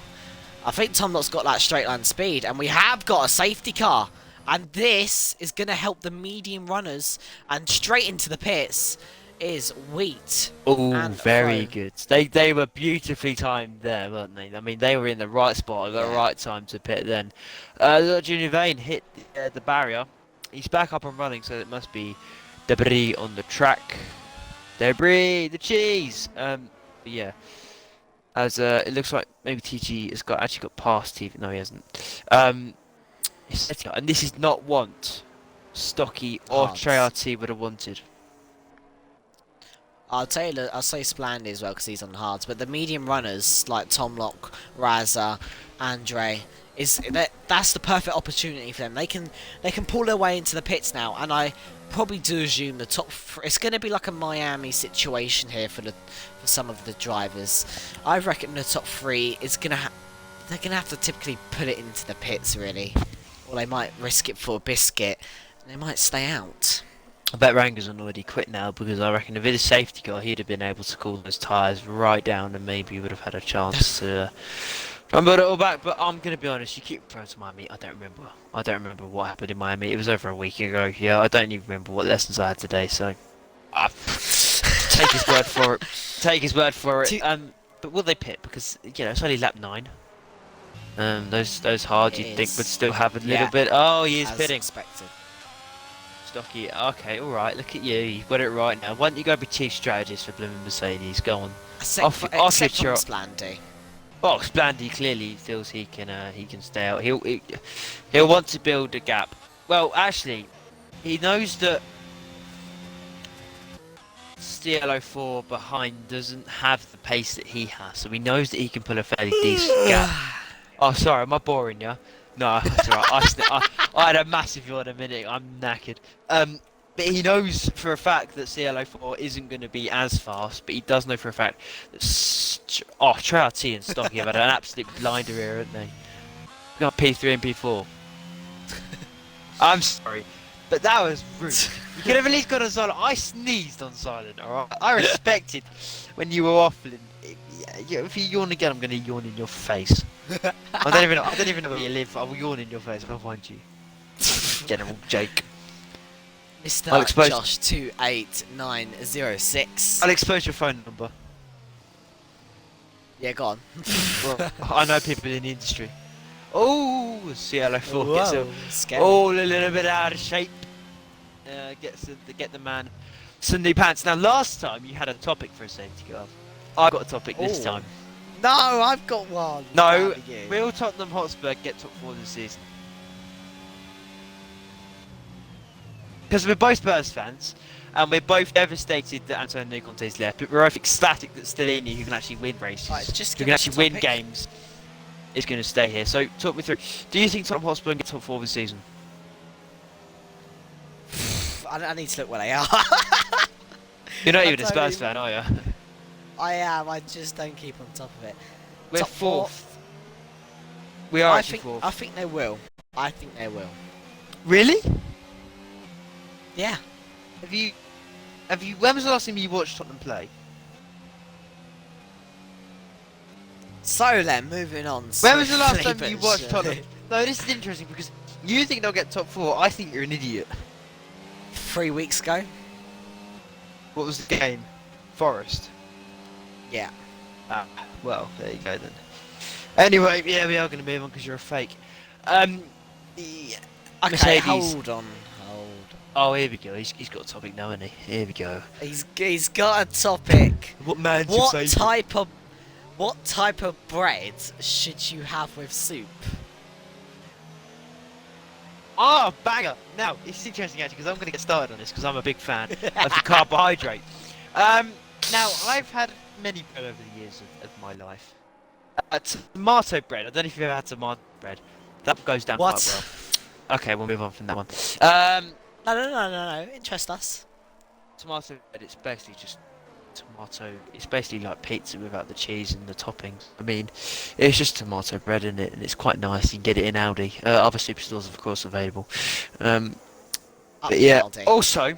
[SPEAKER 2] I think Tomlock's got that straight line speed, and we have got a safety car, and this is going to help the medium runners, and straight into the pits is Wheat.
[SPEAKER 3] Oh, very good. They were beautifully timed there, weren't they? I mean, they were in the right spot at the right time to pit then. Junior Vane hit the barrier. He's back up and running, so it must be debris on the track. Debris, the cheese. Yeah. As it looks like maybe TG has actually got past TV. No, he hasn't. And this is not what Stocky or Triarty would have wanted.
[SPEAKER 2] I'll say Splandy as well because he's on hards. But the medium runners like Tomlock, Raza, Andre that's the perfect opportunity for them. They can pull their way into the pits now, and I probably do assume the top. It's going to be like a Miami situation here for some of the drivers. I reckon the top three is they're gonna have to typically put it into the pits really, or they might risk it for a biscuit. They might stay out.
[SPEAKER 3] I bet Rangerson already quit now because I reckon if it is safety car, he'd have been able to cool those tyres right down and maybe would have had a chance to try and build it all back. But I'm going to be honest, you keep referring to Miami. I don't remember. I don't remember what happened in Miami. It was over a week ago. Yeah, I don't even remember what lessons I had today. So, take his word for it. Take his word for it. But will they pit? Because it's only lap 9. Those hards you'd think would still have a little bit. Oh, he is pitting.
[SPEAKER 2] Expected.
[SPEAKER 3] Stocky. Okay, all right. Look at you. You've got it right now. Why don't you go be chief strategist for Blooming Mercedes? Go on.
[SPEAKER 2] Except from Splandy.
[SPEAKER 3] Well, Splandy clearly feels he can stay out. He'll want to build a gap. Well, actually, he knows that CL04 behind doesn't have the pace that he has, so he knows that he can pull a fairly decent gap. Oh, sorry, am I boring you? No, that's alright. I had a massive yawn a minute. I'm knackered. But he knows for a fact that CL04 isn't going to be as fast, but he does know for a fact that Trey T and Stocky have had an absolute blinder here, haven't they? We got P3 and P4. I'm sorry, but that was rude. You could have at least got on silent. I sneezed on silent, alright? I respected when you were waffling. If you yawn again, I'm going to yawn in your face. I don't even know where you live. I will yawn in your face. I'll find you. General Jake.
[SPEAKER 2] Mr. Josh 28906.
[SPEAKER 3] I'll expose your phone number.
[SPEAKER 2] Yeah, go on.
[SPEAKER 3] Well, I know people in the industry. Oh, CL04
[SPEAKER 2] Whoa,
[SPEAKER 3] gets
[SPEAKER 2] scary.
[SPEAKER 3] a little bit out of shape. Get the man some new pants. Now, last time you had a topic for a safety car. I got a topic this time.
[SPEAKER 2] No, I've got one.
[SPEAKER 3] No, will Tottenham Hotspur get top 4 this season? Because we're both Spurs fans, and we're both devastated that Antonio Conte's left, but we're both ecstatic that Stellini, who can actually win races, who can actually win games, is going to stay here. So, talk me through. Do you think Tottenham Hotspur can get top 4 this season?
[SPEAKER 2] I need to look where they are.
[SPEAKER 3] You're not even a Spurs fan, are you?
[SPEAKER 2] I am. I just don't keep on top of it.
[SPEAKER 3] We're
[SPEAKER 2] top
[SPEAKER 3] 4th. We are
[SPEAKER 2] I
[SPEAKER 3] actually
[SPEAKER 2] think.
[SPEAKER 3] 4th.
[SPEAKER 2] I think they will. I think they will.
[SPEAKER 3] Really?
[SPEAKER 2] Yeah.
[SPEAKER 3] Have you? When was the last time you watched Tottenham play?
[SPEAKER 2] So then, moving on.
[SPEAKER 3] When was the last time
[SPEAKER 2] swiftly
[SPEAKER 3] you
[SPEAKER 2] but
[SPEAKER 3] watched
[SPEAKER 2] surely.
[SPEAKER 3] Tottenham? No, this is interesting because you think they'll get top 4. I think you're an idiot.
[SPEAKER 2] 3 weeks ago.
[SPEAKER 3] What was the game? Forest.
[SPEAKER 2] Yeah.
[SPEAKER 3] Ah, well, there you go then. Anyway, yeah, we are going to move on because you're a fake. The
[SPEAKER 2] Okay,
[SPEAKER 3] Mercedes.
[SPEAKER 2] hold on.
[SPEAKER 3] Oh, here we go. He's got a topic now, hasn't he? Here we go.
[SPEAKER 2] He's got a topic.
[SPEAKER 3] What man's
[SPEAKER 2] What type of bread should you have with soup?
[SPEAKER 3] Oh, banger! Now, it's interesting actually because I'm going to get started on this because I'm a big fan of the carbohydrate. Now, I've had many bread over the years of my life. Tomato bread. I don't know if you've ever had tomato bread. That goes down quite well. Okay, we'll move on from that one.
[SPEAKER 2] No. Interest us.
[SPEAKER 3] Tomato bread, it's basically just tomato. It's basically like pizza without the cheese and the toppings. I mean, it's just tomato bread in it, and it's quite nice. You can get it in Aldi. Other superstores, of course, available. But yeah.
[SPEAKER 2] Aldi.
[SPEAKER 3] Also,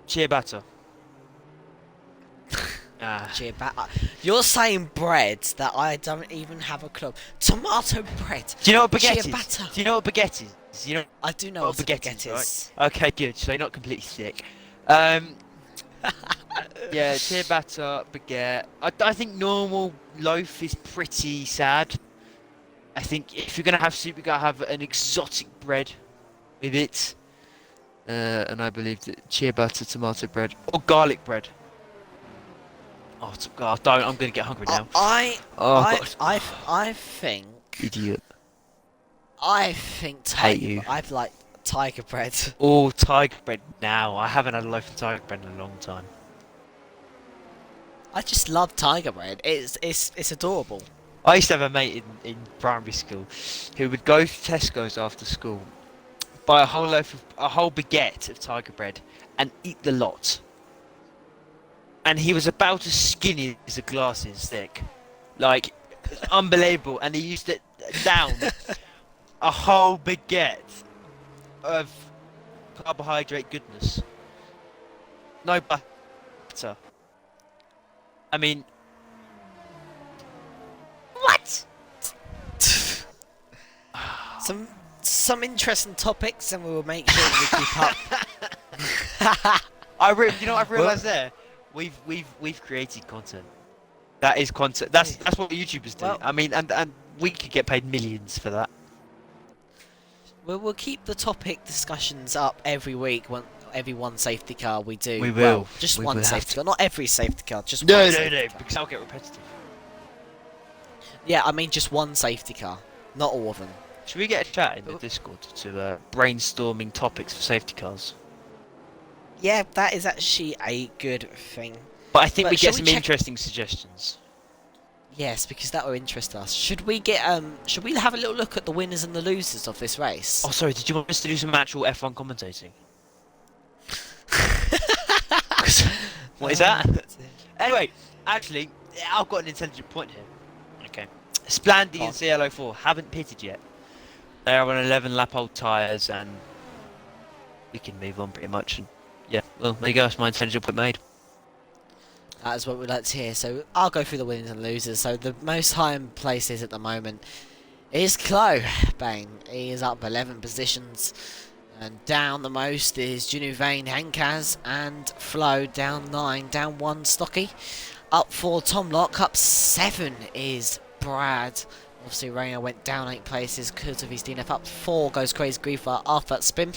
[SPEAKER 3] ciabatta.
[SPEAKER 2] You're saying bread that I don't even have a club. Tomato bread.
[SPEAKER 3] Do you know what baguette
[SPEAKER 2] Ciabatta.
[SPEAKER 3] is? Do you know what baguette is? You know
[SPEAKER 2] I do know what a baguette is.
[SPEAKER 3] right? Okay, good. So you're not completely sick. Yeah, ciabatta, baguette. I think normal loaf is pretty sad. I think if you're gonna have soup, you gotta have an exotic bread with it. And I believe that ciabatta, tomato bread, or garlic bread. Oh God! Don't! I'm gonna get hungry now.
[SPEAKER 2] I think.
[SPEAKER 3] Idiot.
[SPEAKER 2] I think
[SPEAKER 3] Hate you.
[SPEAKER 2] I've like tiger bread.
[SPEAKER 3] Oh, tiger bread now. I haven't had a loaf of tiger bread in a long time.
[SPEAKER 2] I just love Tiger Bread. It's adorable.
[SPEAKER 3] I used to have a mate in primary school who would go to Tesco's after school, buy a whole baguette of Tiger Bread, and eat the lot. And he was about as skinny as a glass is thick, like unbelievable. And he used to down a whole baguette of carbohydrate goodness. No butter. I mean, what?
[SPEAKER 2] Some interesting topics, and we will make sure we keep up.
[SPEAKER 3] You know what I've realised there? We've created content. That is content. That's what YouTubers do.
[SPEAKER 2] Well,
[SPEAKER 3] I mean, and we could get paid millions for that.
[SPEAKER 2] We'll keep the topic discussions up every week. Every one safety car we do.
[SPEAKER 3] We will.
[SPEAKER 2] Well, just
[SPEAKER 3] We
[SPEAKER 2] one
[SPEAKER 3] will have
[SPEAKER 2] safety
[SPEAKER 3] to.
[SPEAKER 2] car, not every safety car. Just
[SPEAKER 3] No,
[SPEAKER 2] one
[SPEAKER 3] no,
[SPEAKER 2] safety
[SPEAKER 3] no,
[SPEAKER 2] car.
[SPEAKER 3] because that'll get repetitive.
[SPEAKER 2] Yeah, I mean just one safety car, not all of them.
[SPEAKER 3] Should we get a chat in the Discord to brainstorming topics for safety cars?
[SPEAKER 2] Yeah, that is actually a good thing.
[SPEAKER 3] But I think
[SPEAKER 2] But
[SPEAKER 3] we
[SPEAKER 2] shall
[SPEAKER 3] get
[SPEAKER 2] we
[SPEAKER 3] some
[SPEAKER 2] check-
[SPEAKER 3] interesting suggestions.
[SPEAKER 2] Yes, because that will interest us. Should we have a little look at the winners and the losers of this race?
[SPEAKER 3] Oh, sorry. Did you want us to do some actual F1 commentating? What is that? Anyway, actually, I've got an intelligent point here. Okay. Splandy
[SPEAKER 2] Go on.
[SPEAKER 3] and CL04 haven't pitted yet. They are on 11 lap old tyres and we can move on pretty much. And yeah, well, there you go. That's my intelligent point made.
[SPEAKER 2] That is what we'd like to hear. So I'll go through the winners and losers. So the most high in places at the moment is Chloe. Bang. He is up 11 positions. And down the most is Junuvane Henkaz and Flo down 9. Down 1 Stocky. Up 4 Tom Lock. Up 7 is Brad. Obviously Rainer went down 8 places because of his DNF. Up 4 goes Crazy Griefer after that spin.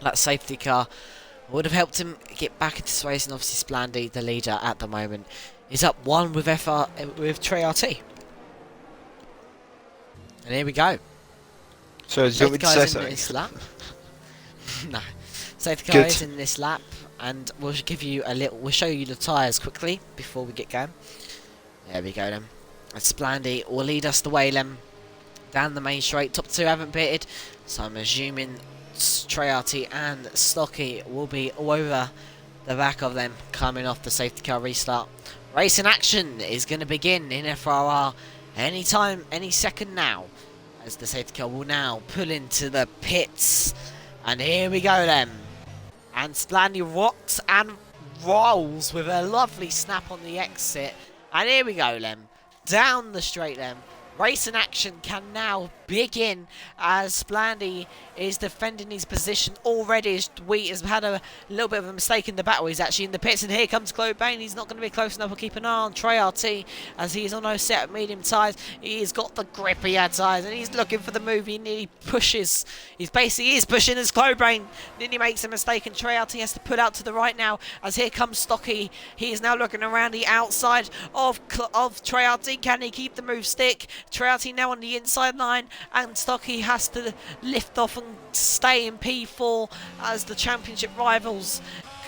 [SPEAKER 2] That safety car would have helped him get back into this race, and obviously Splandy, the leader at the moment, is up 1 with Trey RT. And here we go.
[SPEAKER 3] So,
[SPEAKER 2] Safety car is in this lap. No, safety car is in this lap, and we'll give you We'll show you the tyres quickly before we get going. There we go then. And Splandy will lead us the way then down the main straight. Top 2 haven't pitted, so I'm assuming Trey RT and Stocky will be all over the back of them coming off the safety car restart. Racing action is going to begin in FRR anytime, any second now, as the safety car will now pull into the pits. And here we go then. And Splandy rocks and rolls with a lovely snap on the exit. And here we go then. Down the straight then. Racing action can now begin as Splandy is defending his position already. As Wheat has had a little bit of a mistake in the battle. He's actually in the pits, and here comes Chloe Bain. He's not going to be close enough. We'll keep an eye on Trey RT as he is on those set of medium tyres. He's got the grippy tyres and he's looking for the move. He nearly pushes. He's pushing as Chloe Bain nearly makes a mistake, and Trey RT has to put out to the right now as here comes Stocky. He is now looking around the outside of Trey RT. Can he keep the move stick? Trey RT now on the inside line, and Stocky has to lift off and stay in P4 as the championship rivals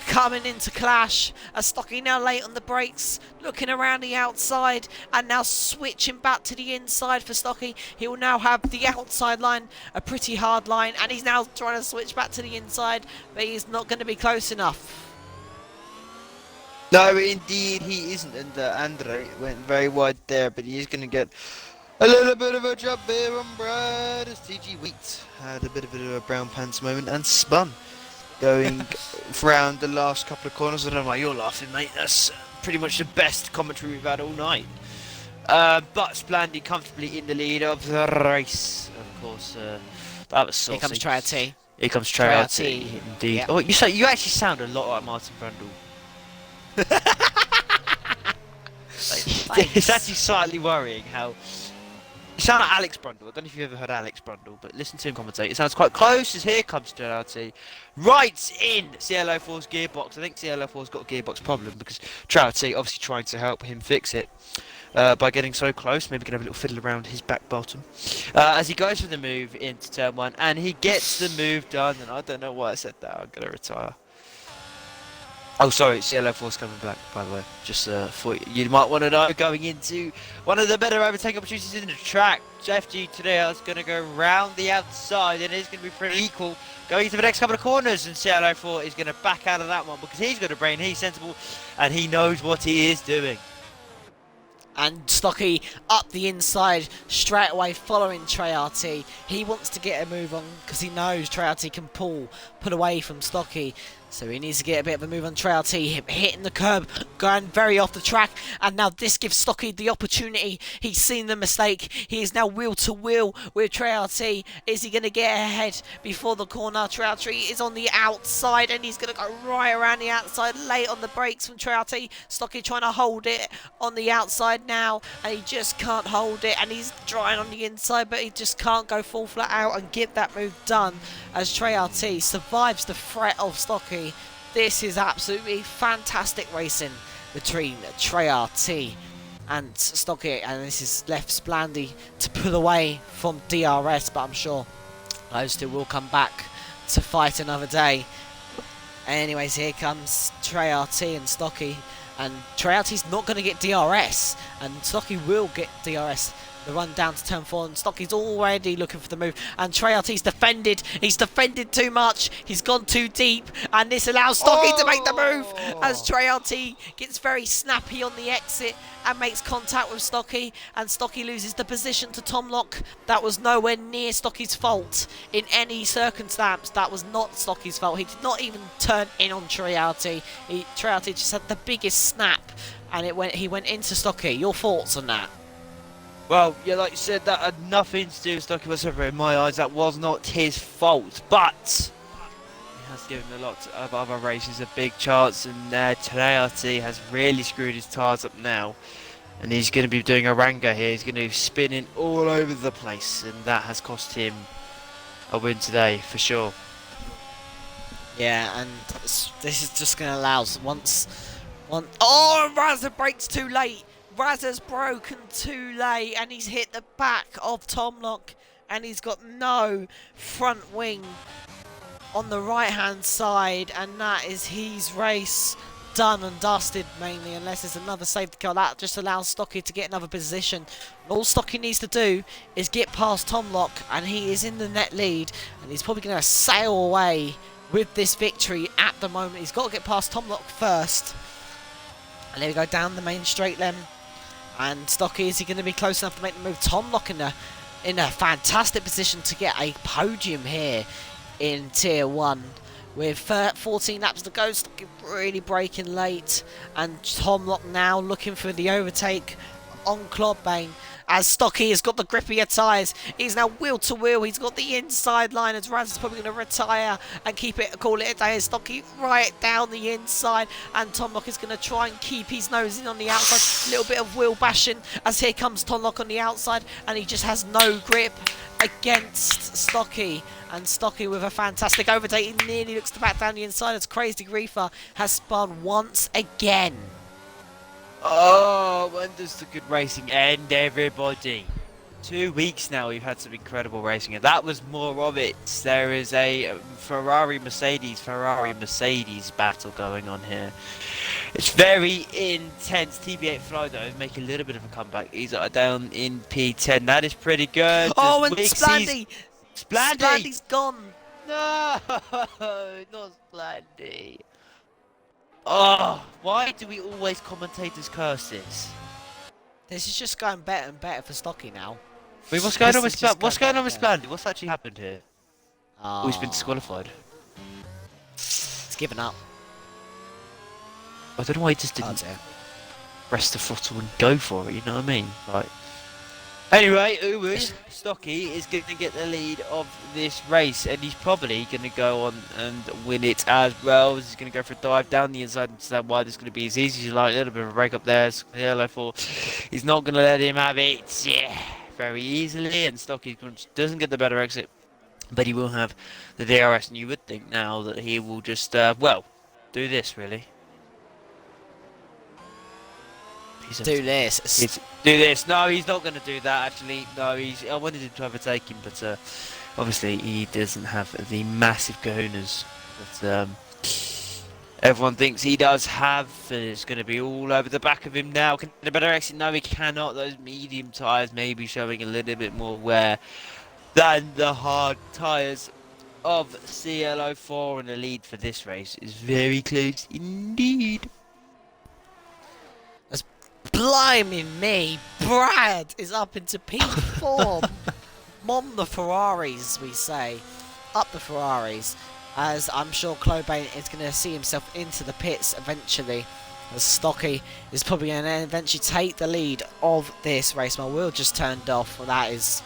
[SPEAKER 2] coming into clash. As Stocky now late on the brakes, looking around the outside and now switching back to the inside for Stocky. He will now have the outside line, a pretty hard line, and he's now trying to switch back to the inside, but he's not going to be close enough.
[SPEAKER 3] No, indeed he isn't, and Andre went very wide there, but he is going to get a little bit of a job here on Brad as TG Wheat had a bit of a brown pants moment and spun going round the last couple of corners. And I'm like, you're laughing, mate. That's pretty much the best commentary we've had all night. But Splandy comfortably in the lead of the race. Of course, that was saucy.
[SPEAKER 2] Here comes Trey RT.
[SPEAKER 3] Here comes Trey RT,
[SPEAKER 2] Trey RT.
[SPEAKER 3] indeed.
[SPEAKER 2] Yep.
[SPEAKER 3] Oh, you actually sound a lot like Martin Brundle. It's actually slightly worrying how you sound like Alex Brundle. I don't know if you've ever heard Alex Brundle, but listen to him commentate. It sounds quite close as here comes JRT. Right in CL04's gearbox. I think CL04's got a gearbox problem because JRT obviously trying to help him fix it by getting so close. Maybe can have a little fiddle around his back bottom as he goes for the move into turn 1, and he gets the move done. And I don't know why I said that. I'm going to retire. Oh, sorry, it's Yellow Force coming back, by the way. Just thought you might want to know, going into one of the better overtake opportunities in the track. FG today is going to go round the outside, and it's going to be pretty equal going into the next couple of corners. And Yellow Force is going to back out of that one because he's got a brain, he's sensible, and he knows what he is doing.
[SPEAKER 2] And Stocky up the inside straight away following Treyarch. He wants to get a move on because he knows Treyarch can pull away from Stocky. So he needs to get a bit of a move on Treyarch, hitting the curb, going very off the track. And now this gives Stocky the opportunity. He's seen the mistake. He is now wheel to wheel with Treyarch. Is he going to get ahead before the corner? Treyarch is on the outside and he's going to go right around the outside, late on the brakes from Treyarch. Stocky trying to hold it on the outside now, and he just can't hold it, and he's trying on the inside, but he just can't go full flat out and get that move done as Treyarch survives the threat of Stocky. This is absolutely fantastic racing between Treyarch and Stocky, and this has left Splandy to pull away from DRS, but I'm sure those two will come back to fight another day. Anyways, here comes Treyarch and Stocky, and Treyarch's not going to get DRS, and Stocky will get DRS. The run down to turn 4, and Stocky's already looking for the move, and Treyarch's defended. He's defended too much. He's gone too deep, and this allows Stocky to make the move as Treyarch gets very snappy on the exit and makes contact with Stocky, and Stocky loses the position to Tomlock. That was nowhere near Stocky's fault in any circumstance. That was not Stocky's fault. He did not even turn in on Treyarch. Treyarch just had the biggest snap, and he went into Stocky. Your thoughts on that?
[SPEAKER 3] Well, yeah, like you said, that had nothing to do with Stocky whatsoever. In my eyes, that was not his fault, but he has given a lot of other races a big chance, and Treyarch has really screwed his tyres up now, and he's going to be doing a Ranga here. He's going to be spinning all over the place, and that has cost him a win today for sure.
[SPEAKER 2] Yeah, and this is just going to allow oh, Razza brakes too late. Razza's broken too late, and he's hit the back of Tomlock, and he's got no front wing on the right hand side, and that is his race done and dusted, mainly, unless there's another safety car. That just allows Stocky to get another position. And all Stocky needs to do is get past Tomlock, and he is in the net lead, and he's probably going to sail away with this victory at the moment. He's got to get past Tomlock first. And there we go, down the main straight then. And Stocky, is he going to be close enough to make the move? Tomlock in a fantastic position to get a podium here in Tier 1. With 14 laps to go, Stocky really braking late. And Tomlock now looking for the overtake on Clodbane. As Stocky has got the grippier tyres, he's now wheel to wheel. He's got the inside line as Raz is probably going to retire and call it a day. Stocky right down the inside, and Tomlock is going to try and keep his nose in on the outside. A little bit of wheel bashing as here comes Tomlock on the outside, and he just has no grip against Stocky. And Stocky with a fantastic overtake. He nearly looks to back down the inside as Crazy Reefer has spun once again.
[SPEAKER 3] Oh, when does the good racing end, everybody? 2 weeks now we've had some incredible racing, and that was more of it. There is a Ferrari-Mercedes battle going on here. It's very intense. TB8 Fly, though, make a little bit of a comeback. He's down in P10. That is pretty good.
[SPEAKER 2] Oh, and Splandy!
[SPEAKER 3] Splandy!
[SPEAKER 2] Splandy's gone.
[SPEAKER 3] No, not Splandy. Oh, why do we always commentators curse this?
[SPEAKER 2] This is just going better and better for Stocky now.
[SPEAKER 3] Wait, what's going on with Splandy? What's actually happened here?
[SPEAKER 2] Oh,
[SPEAKER 3] he's been disqualified.
[SPEAKER 2] He's given up.
[SPEAKER 3] I don't know why he just didn't press the throttle and go for it, you know what I mean? Like, anyway, Stocky is going to get the lead of this race, and he's probably going to go on and win it as well. He's going to go for a dive down the inside and stand wide. It's going to be as easy as you like. A little bit of a break up there. Yellow for he's not going to let him have it. Yeah, very easily, and Stocky doesn't get the better exit, but he will have the DRS, and you would think now that he will just well do this really.
[SPEAKER 2] Do this.
[SPEAKER 3] No, he's not going to do that, actually. No, I wanted him to overtake him, but obviously he doesn't have the massive kahunas that everyone thinks he does have. It's going to be all over the back of him now. Can a better exit? No, he cannot. Those medium tyres may be showing a little bit more wear than the hard tyres of CLO4, and the lead for this race is very close indeed.
[SPEAKER 2] Blimey me, Brad is up into P4. Mom the Ferraris, we say. Up the Ferraris. As I'm sure Clobain is going to see himself into the pits eventually. As Stocky is probably going to eventually take the lead of this race. My wheel just turned off. Well, that is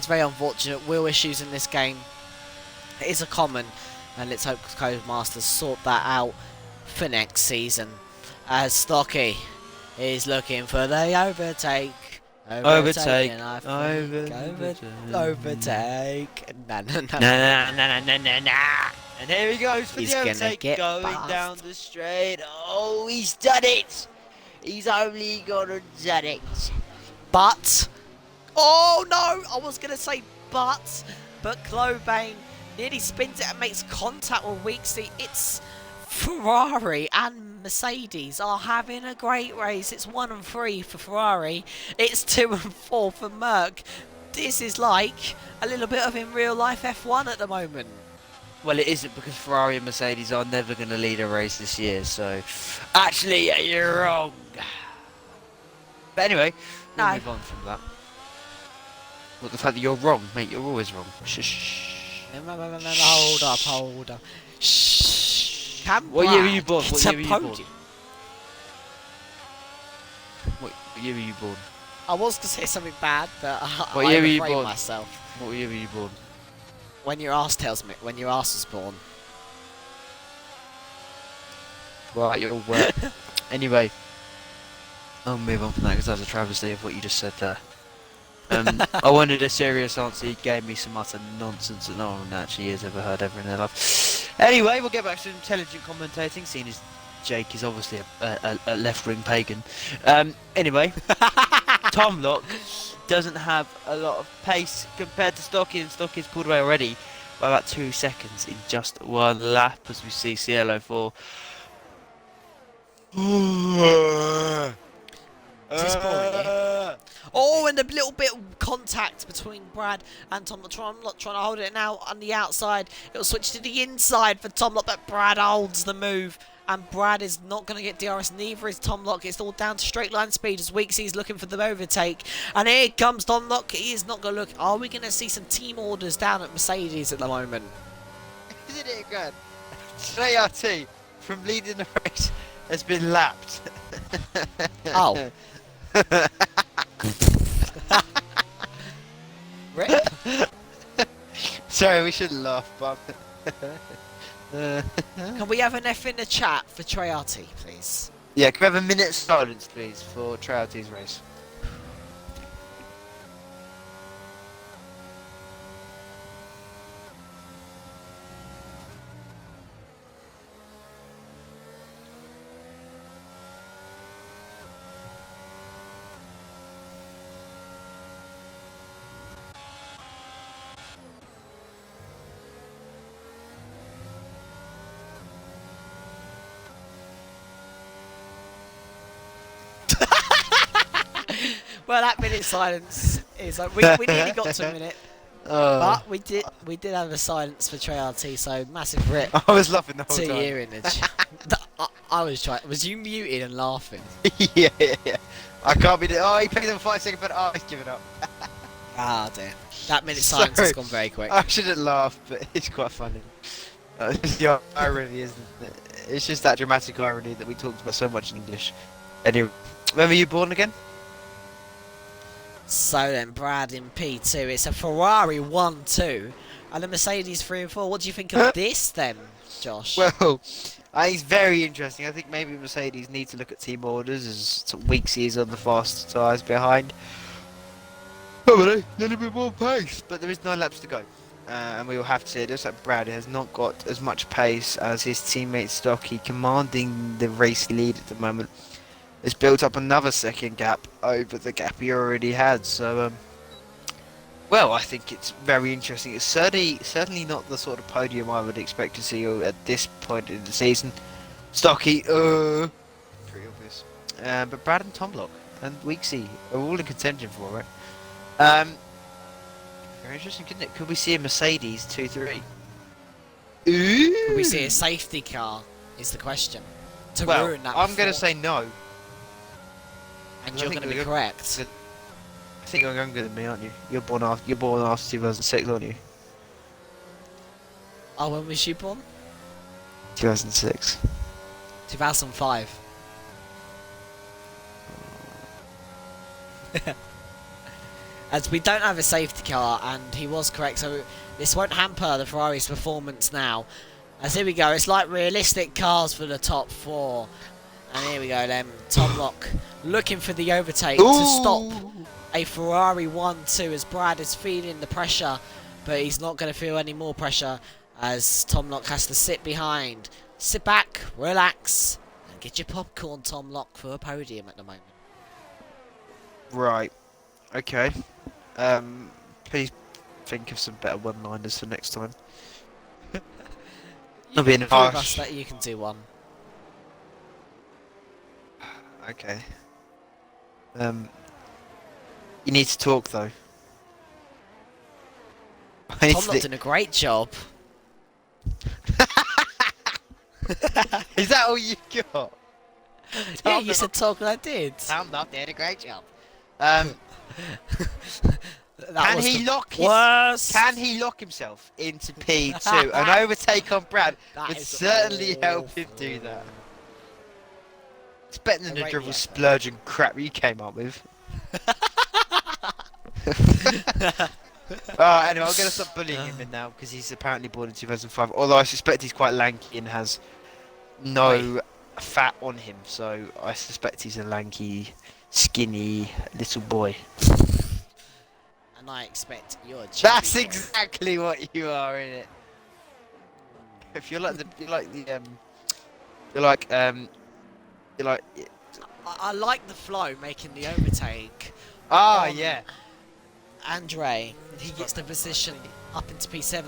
[SPEAKER 2] very unfortunate. Wheel issues in this game is a common. And let's hope Codemasters sort that out for next season. As Stocky is looking for the overtake. Overtake.
[SPEAKER 3] Nah. And here he goes for
[SPEAKER 2] He's
[SPEAKER 3] the
[SPEAKER 2] gonna
[SPEAKER 3] overtake,
[SPEAKER 2] get
[SPEAKER 3] going
[SPEAKER 2] past.
[SPEAKER 3] down the straight. Oh, he's done it. He's only gonna done it.
[SPEAKER 2] But, oh no, I was going to say but Clobain nearly spins it and makes contact with Weeksy. It's Ferrari and Mercedes are having a great race. It's 1 and 3 for Ferrari. It's 2 and 4 for Merc. This is like a little bit of in real life F1 at the moment.
[SPEAKER 3] Well, it isn't, because Ferrari and Mercedes are never going to lead a race this year, so actually you're wrong. But anyway, we'll move on from that. Well, the fact that you're wrong, mate, you're always wrong. Shh.
[SPEAKER 2] Hold up. Shh.
[SPEAKER 3] What year were you born? What
[SPEAKER 2] It's a
[SPEAKER 3] year were you born?
[SPEAKER 2] podium.
[SPEAKER 3] What year were you born?
[SPEAKER 2] I was going to say something bad, but
[SPEAKER 3] What
[SPEAKER 2] I
[SPEAKER 3] year were you
[SPEAKER 2] refrained
[SPEAKER 3] born?
[SPEAKER 2] myself.
[SPEAKER 3] What year were you born?
[SPEAKER 2] When your ass tells me, when your ass was born.
[SPEAKER 3] Right, you're wet. Anyway, I'll move on from that because that's a travesty of what you just said there. I wanted a serious answer. He gave me some utter nonsense that no one actually has ever heard ever in their life. Anyway, we'll get back to intelligent commentating, seeing as Jake is obviously a left-wing pagan. Anyway, Tom Lock doesn't have a lot of pace compared to Stocky, and Stocky's pulled away already by about 2 seconds in just one lap, as we see CLO4.
[SPEAKER 2] Is this boring, yeah? Oh, and a little bit of contact between Brad and Tom Lock trying to hold it now on the outside. It'll switch to the inside for Tom Lock, but Brad holds the move. And Brad is not going to get DRS, neither is Tom Lock. It's all down to straight line speed as Weeksy's looking for the overtake. And here comes Tom Lock. He is not going to look. Are we going to see some team orders down at Mercedes at the moment?
[SPEAKER 3] Isn't it good? JRT from leading the race has been lapped.
[SPEAKER 2] Oh. Rip.
[SPEAKER 3] Sorry, we shouldn't laugh, but
[SPEAKER 2] Can we have an F in the chat for Treyarch, please?
[SPEAKER 3] yeah, can we have a minute's silence, please, for Trouty's race?
[SPEAKER 2] Well, that minute silence is like we nearly got to a minute, but we did have a silence for Treyarch, so massive rip
[SPEAKER 3] I was laughing the whole
[SPEAKER 2] to
[SPEAKER 3] time.
[SPEAKER 2] you in the chat. I was trying. Was you muted and laughing?
[SPEAKER 3] yeah. I can't be. Oh, he played them 5 seconds, but oh, he's given up.
[SPEAKER 2] Ah, dear. That minute silence has gone very quick.
[SPEAKER 3] I shouldn't laugh, but it's quite funny. The irony, isn't it? It's just that dramatic irony that we talked about so much in English. Anyway, when were you born again?
[SPEAKER 2] So then, Brad in P2. It's a Ferrari 1-2 and a Mercedes 3 and 4. What do you think of this then, Josh?
[SPEAKER 3] Well, it's very interesting. I think maybe Mercedes need to look at team orders as Weeksy is on the fast tyres behind. Oh, a little bit more pace, but there is 9 laps to go. And we will have to say, just like Brad has not got as much pace as his teammate Stocky, commanding the race lead at the moment. Has built up another second gap over the gap he already had. So, well, I think it's very interesting. It's certainly not the sort of podium I would expect to see at this point in the season. Stocky, pretty obvious. But Brad and Tomlock and Weeksy are all in contention for it. Very interesting, couldn't it? Could we see a Mercedes 2-3? Ooh.
[SPEAKER 2] Could we see a safety car? Is the question. To
[SPEAKER 3] Well,
[SPEAKER 2] ruin that.
[SPEAKER 3] I'm going to say no.
[SPEAKER 2] And
[SPEAKER 3] I
[SPEAKER 2] you're
[SPEAKER 3] think
[SPEAKER 2] going to be
[SPEAKER 3] we're-
[SPEAKER 2] correct.
[SPEAKER 3] I think you're younger than me, aren't you? You're born after 2006, aren't you?
[SPEAKER 2] Oh, when was you born?
[SPEAKER 3] 2006.
[SPEAKER 2] 2005. As we don't have a safety car, and he was correct, so this won't hamper the Ferrari's performance now. As here we go, it's like realistic cars for the top four. And here we go then, Tom Lock looking for the overtake to stop a Ferrari 1-2 as Brad is feeling the pressure, but he's not going to feel any more pressure as Tom Lock has to sit behind. Sit back, relax, and get your popcorn, Tom Lock, for a podium at the moment.
[SPEAKER 3] Right. Okay. Please think of some better one-liners for next time.
[SPEAKER 2] You
[SPEAKER 3] being
[SPEAKER 2] can prove
[SPEAKER 3] harsh.
[SPEAKER 2] us that you can do one.
[SPEAKER 3] Okay. You need to talk though. I need
[SPEAKER 2] Tom
[SPEAKER 3] to
[SPEAKER 2] Lock doing a great job.
[SPEAKER 3] Is that all you got?
[SPEAKER 2] Yeah, you said talk and I did.
[SPEAKER 3] Tom Lock did a great job.
[SPEAKER 2] That
[SPEAKER 3] Can
[SPEAKER 2] was
[SPEAKER 3] he
[SPEAKER 2] the
[SPEAKER 3] lock his?
[SPEAKER 2] worst.
[SPEAKER 3] Can he lock himself into P2? An overtake on Brad
[SPEAKER 2] That
[SPEAKER 3] would
[SPEAKER 2] is
[SPEAKER 3] certainly help him
[SPEAKER 2] awful.
[SPEAKER 3] do that. It's better than
[SPEAKER 2] I
[SPEAKER 3] the
[SPEAKER 2] rate
[SPEAKER 3] drivel
[SPEAKER 2] the effort.
[SPEAKER 3] splurging crap you came up with. Anyway, I'm going to stop bullying him now because he's apparently born in 2005. Although I suspect he's quite lanky and has no fat on him, so I suspect he's a lanky, skinny little boy.
[SPEAKER 2] And I expect you're a chubby
[SPEAKER 3] That's
[SPEAKER 2] boy.
[SPEAKER 3] exactly what you are, in it. If you're like
[SPEAKER 2] I like the flow making the overtake.
[SPEAKER 3] ah,
[SPEAKER 2] on
[SPEAKER 3] yeah.
[SPEAKER 2] Andre, he gets the position up into P7,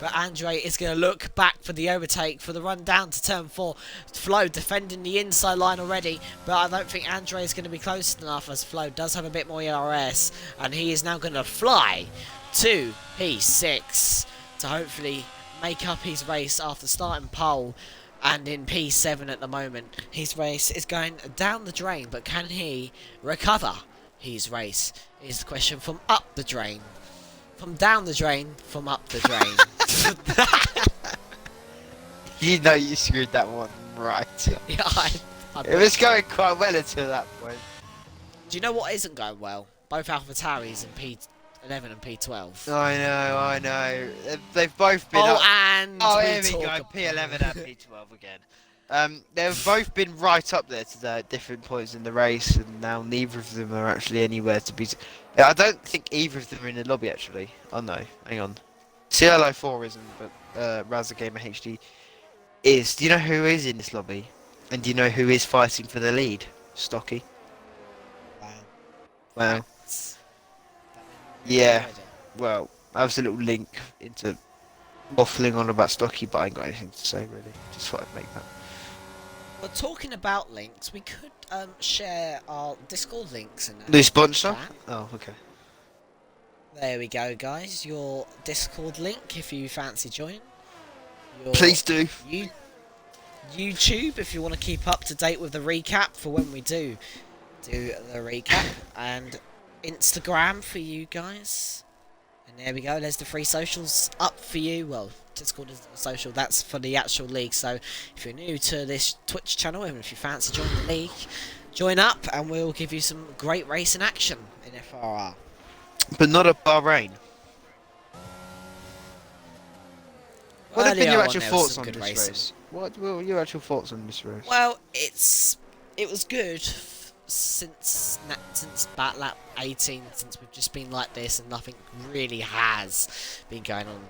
[SPEAKER 2] but Andre is going to look back for the overtake for the run down to turn 4. Flo defending the inside line already, but I don't think Andre is going to be close enough as Flo does have a bit more ERS, and he is now going to fly to P6 to hopefully make up his race after starting pole. And in P7 at the moment, his race is going down the drain, but can he recover his race is the question from up the drain. From down the drain, from up the drain.
[SPEAKER 3] You know you screwed that one right.
[SPEAKER 2] Yeah, I
[SPEAKER 3] It was going quite well until that point.
[SPEAKER 2] Do you know what isn't going well? Both AlphaTauris in P11 and P12.
[SPEAKER 3] I know. They've both been.
[SPEAKER 2] Oh,
[SPEAKER 3] up.
[SPEAKER 2] and
[SPEAKER 3] Oh,
[SPEAKER 2] we
[SPEAKER 3] here we
[SPEAKER 2] talk
[SPEAKER 3] go.
[SPEAKER 2] about-
[SPEAKER 3] P11 and P12 again. They've both been right up there today at different points in the race, and now neither of them are actually anywhere to be. I don't think either of them are in the lobby actually. Oh no, hang on. CLO4 isn't, but Raza Gamer HD is. Do you know who is in this lobby? And do you know who is fighting for the lead? Stocky. Well, yeah. Well, I was a little link into waffling on about Stocky, but I ain't got anything to say really. Just thought I'd make that.
[SPEAKER 2] Well, talking about links, we could share our Discord links. And
[SPEAKER 3] New sponsor?
[SPEAKER 2] chat.
[SPEAKER 3] Oh, okay.
[SPEAKER 2] There we go, guys. Your Discord link if you fancy joining. Your
[SPEAKER 3] Please do.
[SPEAKER 2] YouTube if you want to keep up to date with the recap for when we do the recap, and Instagram for you guys. And there we go, there's the free socials up for you. Well, Discord is social, that's for the actual league. So if you're new to this Twitch channel, and if you fancy joining the league, join up and we'll give you some great racing action in FRR.
[SPEAKER 3] But not at Bahrain. What have been
[SPEAKER 2] Earlier
[SPEAKER 3] your
[SPEAKER 2] on,
[SPEAKER 3] actual
[SPEAKER 2] there was
[SPEAKER 3] thoughts
[SPEAKER 2] some
[SPEAKER 3] on
[SPEAKER 2] good
[SPEAKER 3] this
[SPEAKER 2] racing.
[SPEAKER 3] race? What were your actual thoughts on this race?
[SPEAKER 2] Well, it was good since bat lap 18, since we've just been like this and nothing really has been going on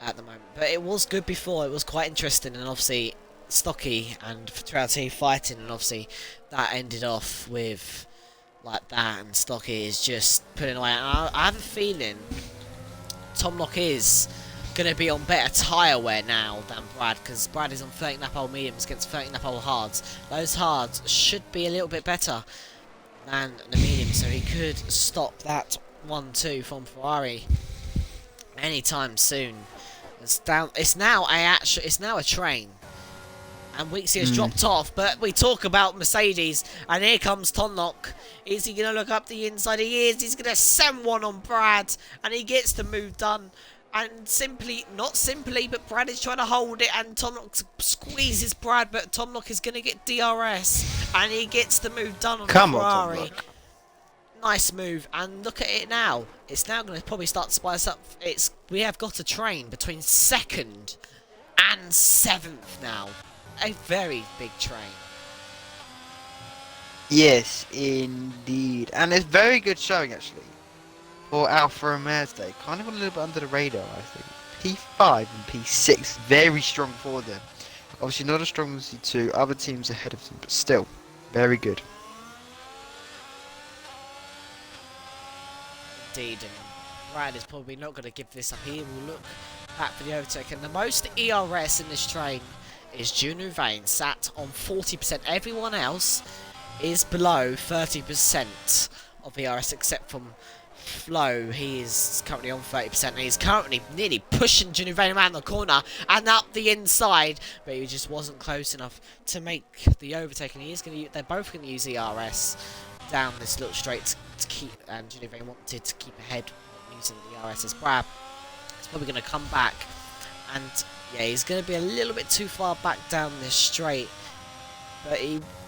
[SPEAKER 2] at the moment. But it was good before. It was quite interesting, and obviously Stocky and Fatality fighting, and obviously that ended off with like that, and Stocky is just putting away. And I have a feeling Tom Lock is going to be on better tyre wear now than Brad, because Brad is on 13 lap old mediums against 13 lap old hards. Those hards should be a little bit better than the medium, so he could stop that 1-2 from Ferrari anytime soon. It's down. It's now a train. And Weeksy has dropped off, but we talk about Mercedes, and here comes Tonlock. Is he going to look up the inside? He is. He's going to send one on Brad, and he gets the move done. And not simply, but Brad is trying to hold it, and Tonlock squeezes Brad, but Tonlock is going to get DRS, and he gets the move done on Ferrari. Nice move, and look at it now. It's now going to probably start to spice up. We have got a train between 2nd and 7th now. A very big train.
[SPEAKER 3] Yes, indeed. And it's very good showing, actually, for Alfa Romeo's day. Kind of got a little bit under the radar, I think. P5 and P6, very strong for them. Obviously not as strong as the two other teams ahead of them, but still, very good.
[SPEAKER 2] Indeed, and Brad is probably not going to give this up. He will look back for the overtake, and the most ERS in this train is Junior Vane, sat on 40%. Everyone else is below 30% of ERS except from Flo. He is currently on 30%, and he's currently nearly pushing Junior Vane around the corner and up the inside, but he just wasn't close enough to make the overtake. And they're both going to use ERS down this little straight to keep, and Junior Vane wanted to keep ahead using the ERS as Brad. He's probably going to come back, and yeah, he's going to be a little bit too far back down this straight. But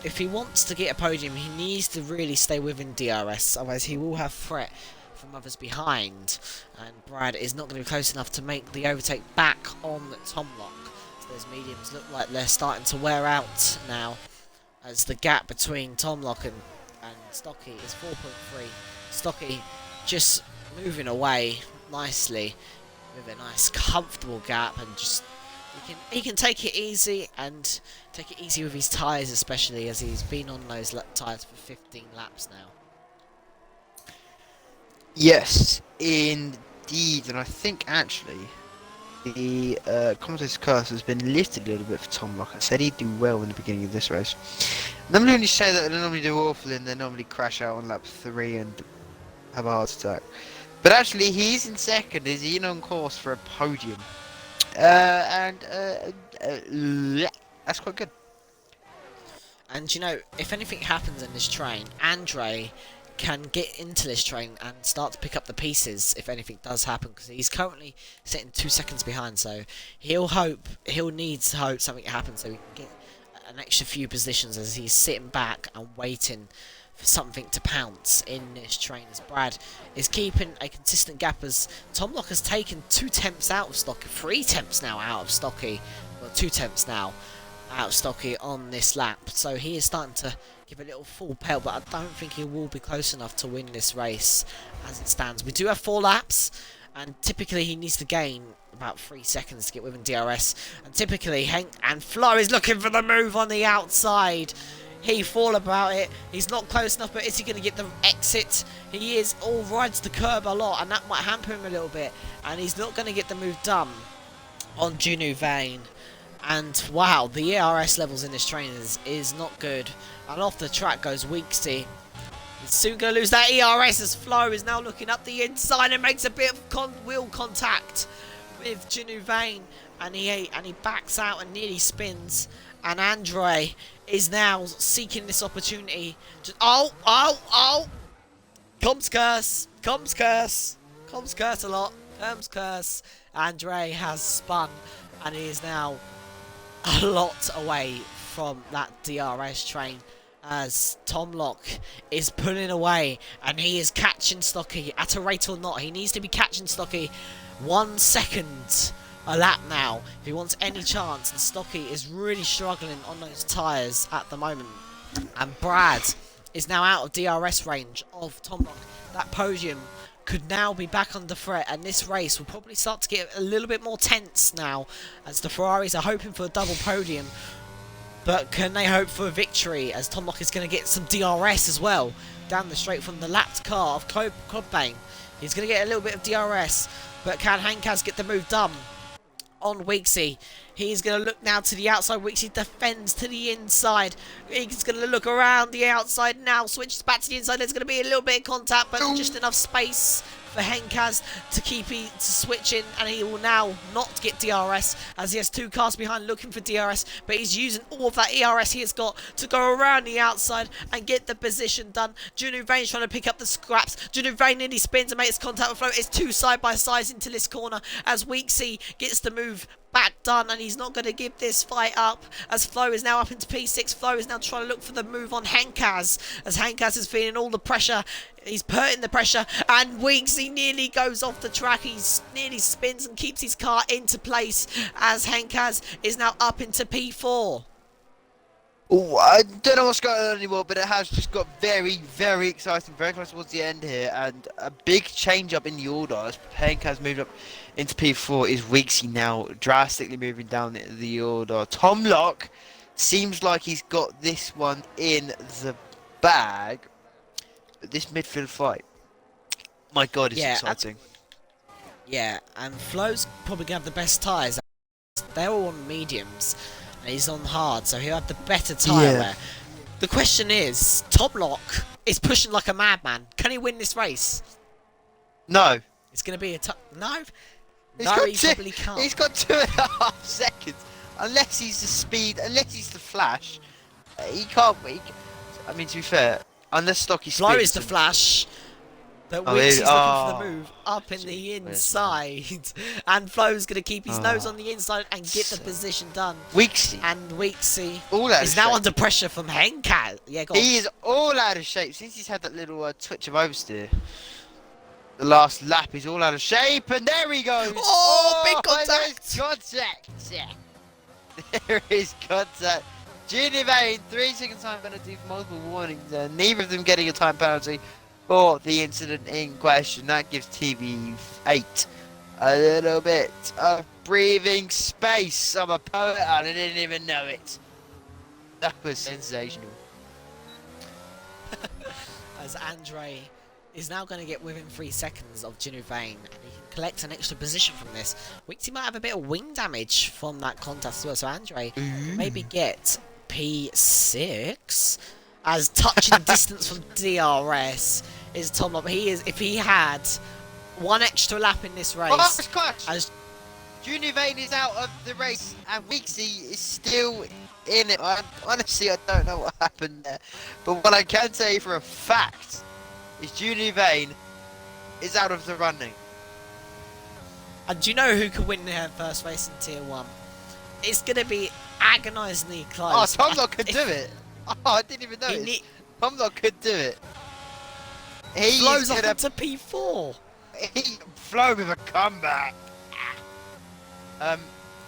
[SPEAKER 2] if he wants to get a podium, he needs to really stay within DRS. Otherwise, he will have threat from others behind. And Brad is not going to be close enough to make the overtake back on Tomlock. So those mediums look like they're starting to wear out now, as the gap between Tomlock and Stocky is 4.3. Stocky just moving away nicely with a nice comfortable gap, and just he can take it easy, and take it easy with his tyres, especially as he's been on those tyres for 15 laps now.
[SPEAKER 3] Yes, indeed, and I think actually the commentator's curse has been lifted a little bit for Tom Lock. I said he'd do well in the beginning of this race. Normally when you say that, they normally do awful, and they normally crash out on lap 3 and have a heart attack. But actually, he's in 2nd. He's in on course for a podium. That's quite good.
[SPEAKER 2] And you know, if anything happens in this train, Andre can get into this train and start to pick up the pieces if anything does happen, because he's currently sitting 2 seconds behind. So he'll need to hope something happens, so he can get an extra few positions as he's sitting back and waiting for something to pounce in this train, as Brad is keeping a consistent gap, as Tom Lock has taken 2 tenths out of Stocky, 3 tenths now out of Stocky, well 2 tenths now out of Stocky on this lap. So he is starting to give a little full pelt, but I don't think he will be close enough to win this race as it stands. We do have 4 laps, and typically he needs to gain about 3 seconds to get within DRS, and typically Hank and Flo is looking for the move on the outside. He thought about it, he's not close enough, but is he going to get the exit? He is, all rides the curb a lot, and that might hamper him a little bit, and he's not going to get the move done on Junu Vane. And wow, the ERS levels in this train is not good, and off the track goes Weeksy. He's soon going to lose that ERS as Flo is now looking up the inside and makes a bit of wheel contact with Junu Vane, and he backs out and nearly spins. And Andre is now seeking this opportunity. Just, Comes curse a lot. Comes curse. Andre has spun, and he is now a lot away from that DRS train, as Tom Lock is pulling away, and he is catching Stocky at a rate or not. He needs to be catching Stocky 1 second a lap now if he wants any chance, and Stocky is really struggling on those tyres at the moment. And Brad is now out of DRS range of Tom Lock. That podium could now be back under threat, and this race will probably start to get a little bit more tense now, as the Ferraris are hoping for a double podium. But can they hope for a victory, as Tom Lock is going to get some DRS as well down the straight from the lapped car of Clubbane. He's going to get a little bit of DRS, but can Hankaz get the move done? on Weeksy. He's going to look now to the outside. Weeksy defends to the inside. He's going to look around the outside now. Switches back to the inside. There's going to be a little bit of contact, but just enough space for Henkaz to switch in, and he will now not get DRS as he has 2 cars behind looking for DRS, but he's using all of that ERS he has got to go around the outside and get the position done. Junu Vane's trying to pick up the scraps. Junu Vane nearly spins and makes contact with Flo. It's 2 side by sides into this corner as Weeksy gets the move back done, and he's not going to give this fight up as Flo is now up into P6. Flo is now trying to look for the move on Henkaz as Henkaz is feeling all the pressure. He's putting the pressure, and Weeksy nearly goes off the track. He nearly spins and keeps his car into place as Henkaz is now up into P4.
[SPEAKER 3] Oh, I don't know what's going on anymore, but it has just got very, very exciting, very close towards the end here, and a big change up in the order as Hank has moved up into P4. Is Weeksy now drastically moving down the order. Tom Locke seems like he's got this one in the bag. This midfield fight, my God, it's exciting.
[SPEAKER 2] And Flo's probably going to have the best tyres. They're all on mediums, and he's on hard, so he'll have the better tyre wear. The question is, Tom Locke is pushing like a madman. Can he win this race?
[SPEAKER 3] No.
[SPEAKER 2] It's going to be a no.
[SPEAKER 3] He
[SPEAKER 2] probably can't.
[SPEAKER 3] He's got 2.5 seconds. Unless he's the speed, unless he's the flash, he can't. I mean, to be fair. Unless Stocky
[SPEAKER 2] Flo is the flash, but Weeksy's looking for the move up in the inside, and Flo's going to keep his nose on the inside and get the position done. Weeksy is now under pressure from Henkaz. Yeah, go on.
[SPEAKER 3] He is all out of shape since he's had that little twitch of oversteer. The last lap, he's all out of shape, and there he goes.
[SPEAKER 2] Big contact!
[SPEAKER 3] There is contact. Junior Vane, 3 second time penalty for multiple warnings, neither of them getting a time penalty for the incident in question. That gives TV8 a little bit of breathing space. I'm a poet and I didn't even know it. That was sensational.
[SPEAKER 2] As Andre is now going to get within 3 seconds of Junu Vane, and he can collect an extra position from this. Weeksy might have a bit of wing damage from that contact as well, so Andre maybe get P6 as touching distance from DRS is Tom Locke. If he had 1 extra lap in this race, as
[SPEAKER 3] Junior Vane is out of the race and Weeksy is still in it. Honestly, I don't know what happened there, but what I can say for a fact is Junior Vane is out of the running.
[SPEAKER 2] And do you know who can win their first race in Tier 1? It's going to be agonisingly close.
[SPEAKER 3] Oh, Tom Locke could do it. Oh, I didn't even know Tom Locke could do it. He
[SPEAKER 2] flows up into P4.
[SPEAKER 3] He Flo with a comeback.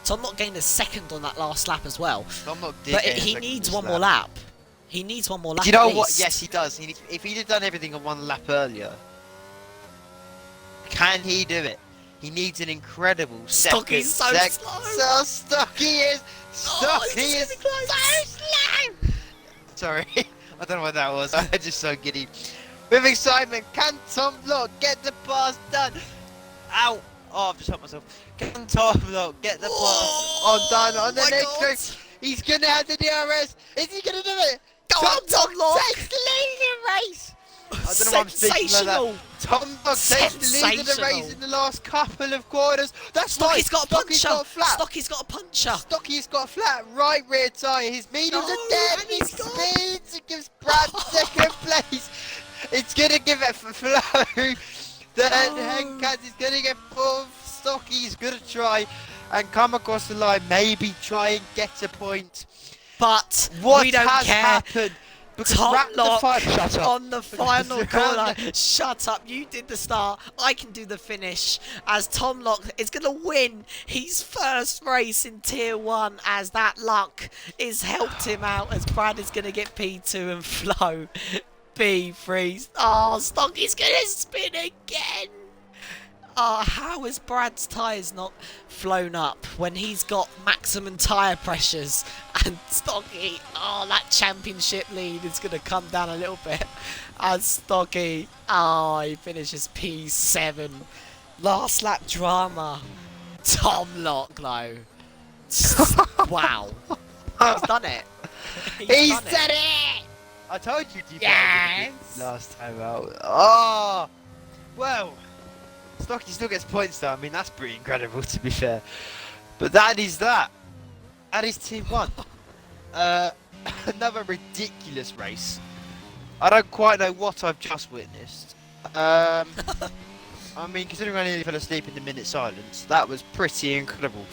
[SPEAKER 2] Tom Locke gained a second on that last lap as well.
[SPEAKER 3] Tom Locke did,
[SPEAKER 2] but he needs one more lap. He needs one more lap.
[SPEAKER 3] Do you know
[SPEAKER 2] at
[SPEAKER 3] what?
[SPEAKER 2] least.
[SPEAKER 3] Yes, he does. If he'd have done everything on 1 lap earlier, can he do it? He needs an incredible
[SPEAKER 2] Stocky's so slow.
[SPEAKER 3] So Stocky is so slow. Sorry, I don't know what that was. I just so giddy. With excitement, can Tom Locke get the pass done? Ow! Oh, I've just hurt myself. Can Tom Locke get the pass done on the next race? He's gonna have the DRS. Is he gonna do it?
[SPEAKER 2] Go on, Tom Locke!
[SPEAKER 3] Takes the lead in the race. I don't know why I'm speaking like that. Tom Locke takes the lead in the race in the last couple of quarters. That's
[SPEAKER 2] Stocky's got a puncher.
[SPEAKER 3] Stocky's got a puncher. Stocky's got a flat right rear tyre. His mediums are dead. And he speeds. It gives Brad second place. It's gonna give it for Flo. Then Henkaz is gonna get 4th. Stocky's gonna try and come across the line, maybe try and get a point.
[SPEAKER 2] But
[SPEAKER 3] what
[SPEAKER 2] we don't
[SPEAKER 3] has
[SPEAKER 2] care.
[SPEAKER 3] Happened? Because
[SPEAKER 2] Tom Locke on the final corner. Shut up, you did the start, I can do the finish. As Tom Locke is going to win his first race in Tier 1, as that luck is helped him out, as Brad is going to get P2 and Flo P3. Oh, Stocky's going to spin again. Oh, how has Brad's tyres not flown up when he's got maximum tyre pressures? And Stocky, oh, that championship lead is going to come down a little bit. As Stocky, oh, he finishes P7. Last lap drama. Tom Locklow. Wow. He's done it. He's
[SPEAKER 3] He
[SPEAKER 2] done
[SPEAKER 3] said
[SPEAKER 2] it.
[SPEAKER 3] it! I told you to
[SPEAKER 2] Yes.
[SPEAKER 3] last time out. Oh! Well, Stocky still gets points though. I mean, that's pretty incredible to be fair. But that is that. That is Team 1. Uh, another ridiculous race. I don't quite know what I've just witnessed. I mean, considering I nearly fell asleep in the minute silence, that was pretty incredible.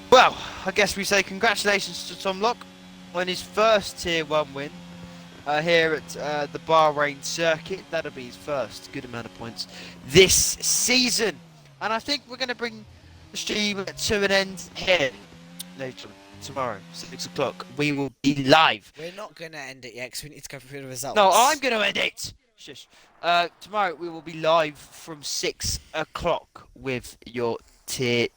[SPEAKER 3] Well, I guess we say congratulations to Tom Lock on his first Tier 1 win here at the Bahrain circuit. That'll be his first good amount of points this season. And I think we're going to bring the stream to an end here later tomorrow, 6 o'clock. We will be live.
[SPEAKER 2] We're not going to end it yet because we need to go through the results.
[SPEAKER 3] No, I'm going to end it. Shush. Tomorrow we will be live from 6 o'clock with your Tier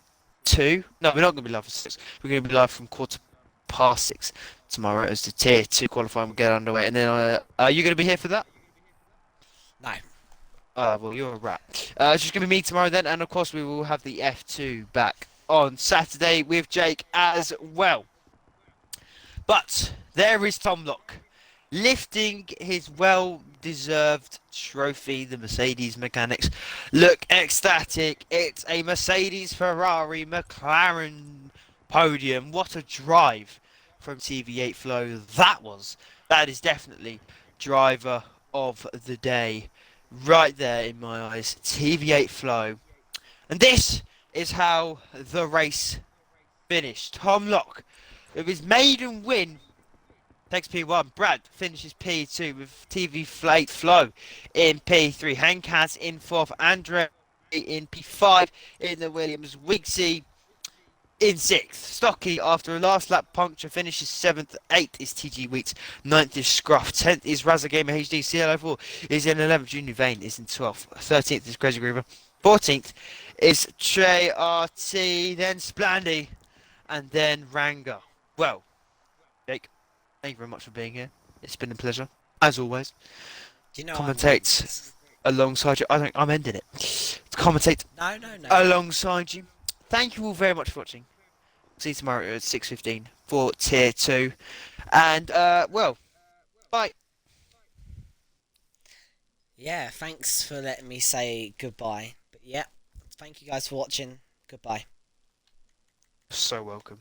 [SPEAKER 3] 2. No, we're not going to be live from 6. We're going to be live from 6:15 tomorrow as the Tier 2 qualifying will get underway. And then, are you going to be here for that?
[SPEAKER 2] No.
[SPEAKER 3] Well, you're a rat. It's just going to be me tomorrow then. And of course, we will have the F2 back on Saturday with Jake as well. But there is Tom Lock, lifting his well-deserved trophy. The Mercedes mechanics look ecstatic. It's a Mercedes, Ferrari, McLaren podium. What a drive from TV8 Flow that was. That is definitely driver of the day. Right there in my eyes, TV8 Flow. And this is how the race finished. Tom Lock, with his maiden win, takes P1. Brad finishes P2 with TV Flate Flow in P3. Hankaz in 4th. Andre in P5 in the Williams. Wigsy in 6th. Stocky, after a last lap puncture, finishes 7th. 8th is TG Wheats. 9th is Scruff. 10th is Razza Gamer HD. CLO4 is in 11th. Junior Vane is in 12th. 13th is Crazy Groover. 14th is Trey RT. Then Splandy. And then Ranga. Well, Jake, thank you very much for being here. It's been a pleasure, as always.
[SPEAKER 2] Do you know
[SPEAKER 3] Commentate alongside you. I think I'm ending it. To commentate
[SPEAKER 2] No.
[SPEAKER 3] alongside you. Thank you all very much for watching. See you tomorrow at 6:15 for Tier 2. And, well, bye.
[SPEAKER 2] Yeah, thanks for letting me say goodbye. But yeah, thank you guys for watching. Goodbye.
[SPEAKER 3] So welcome.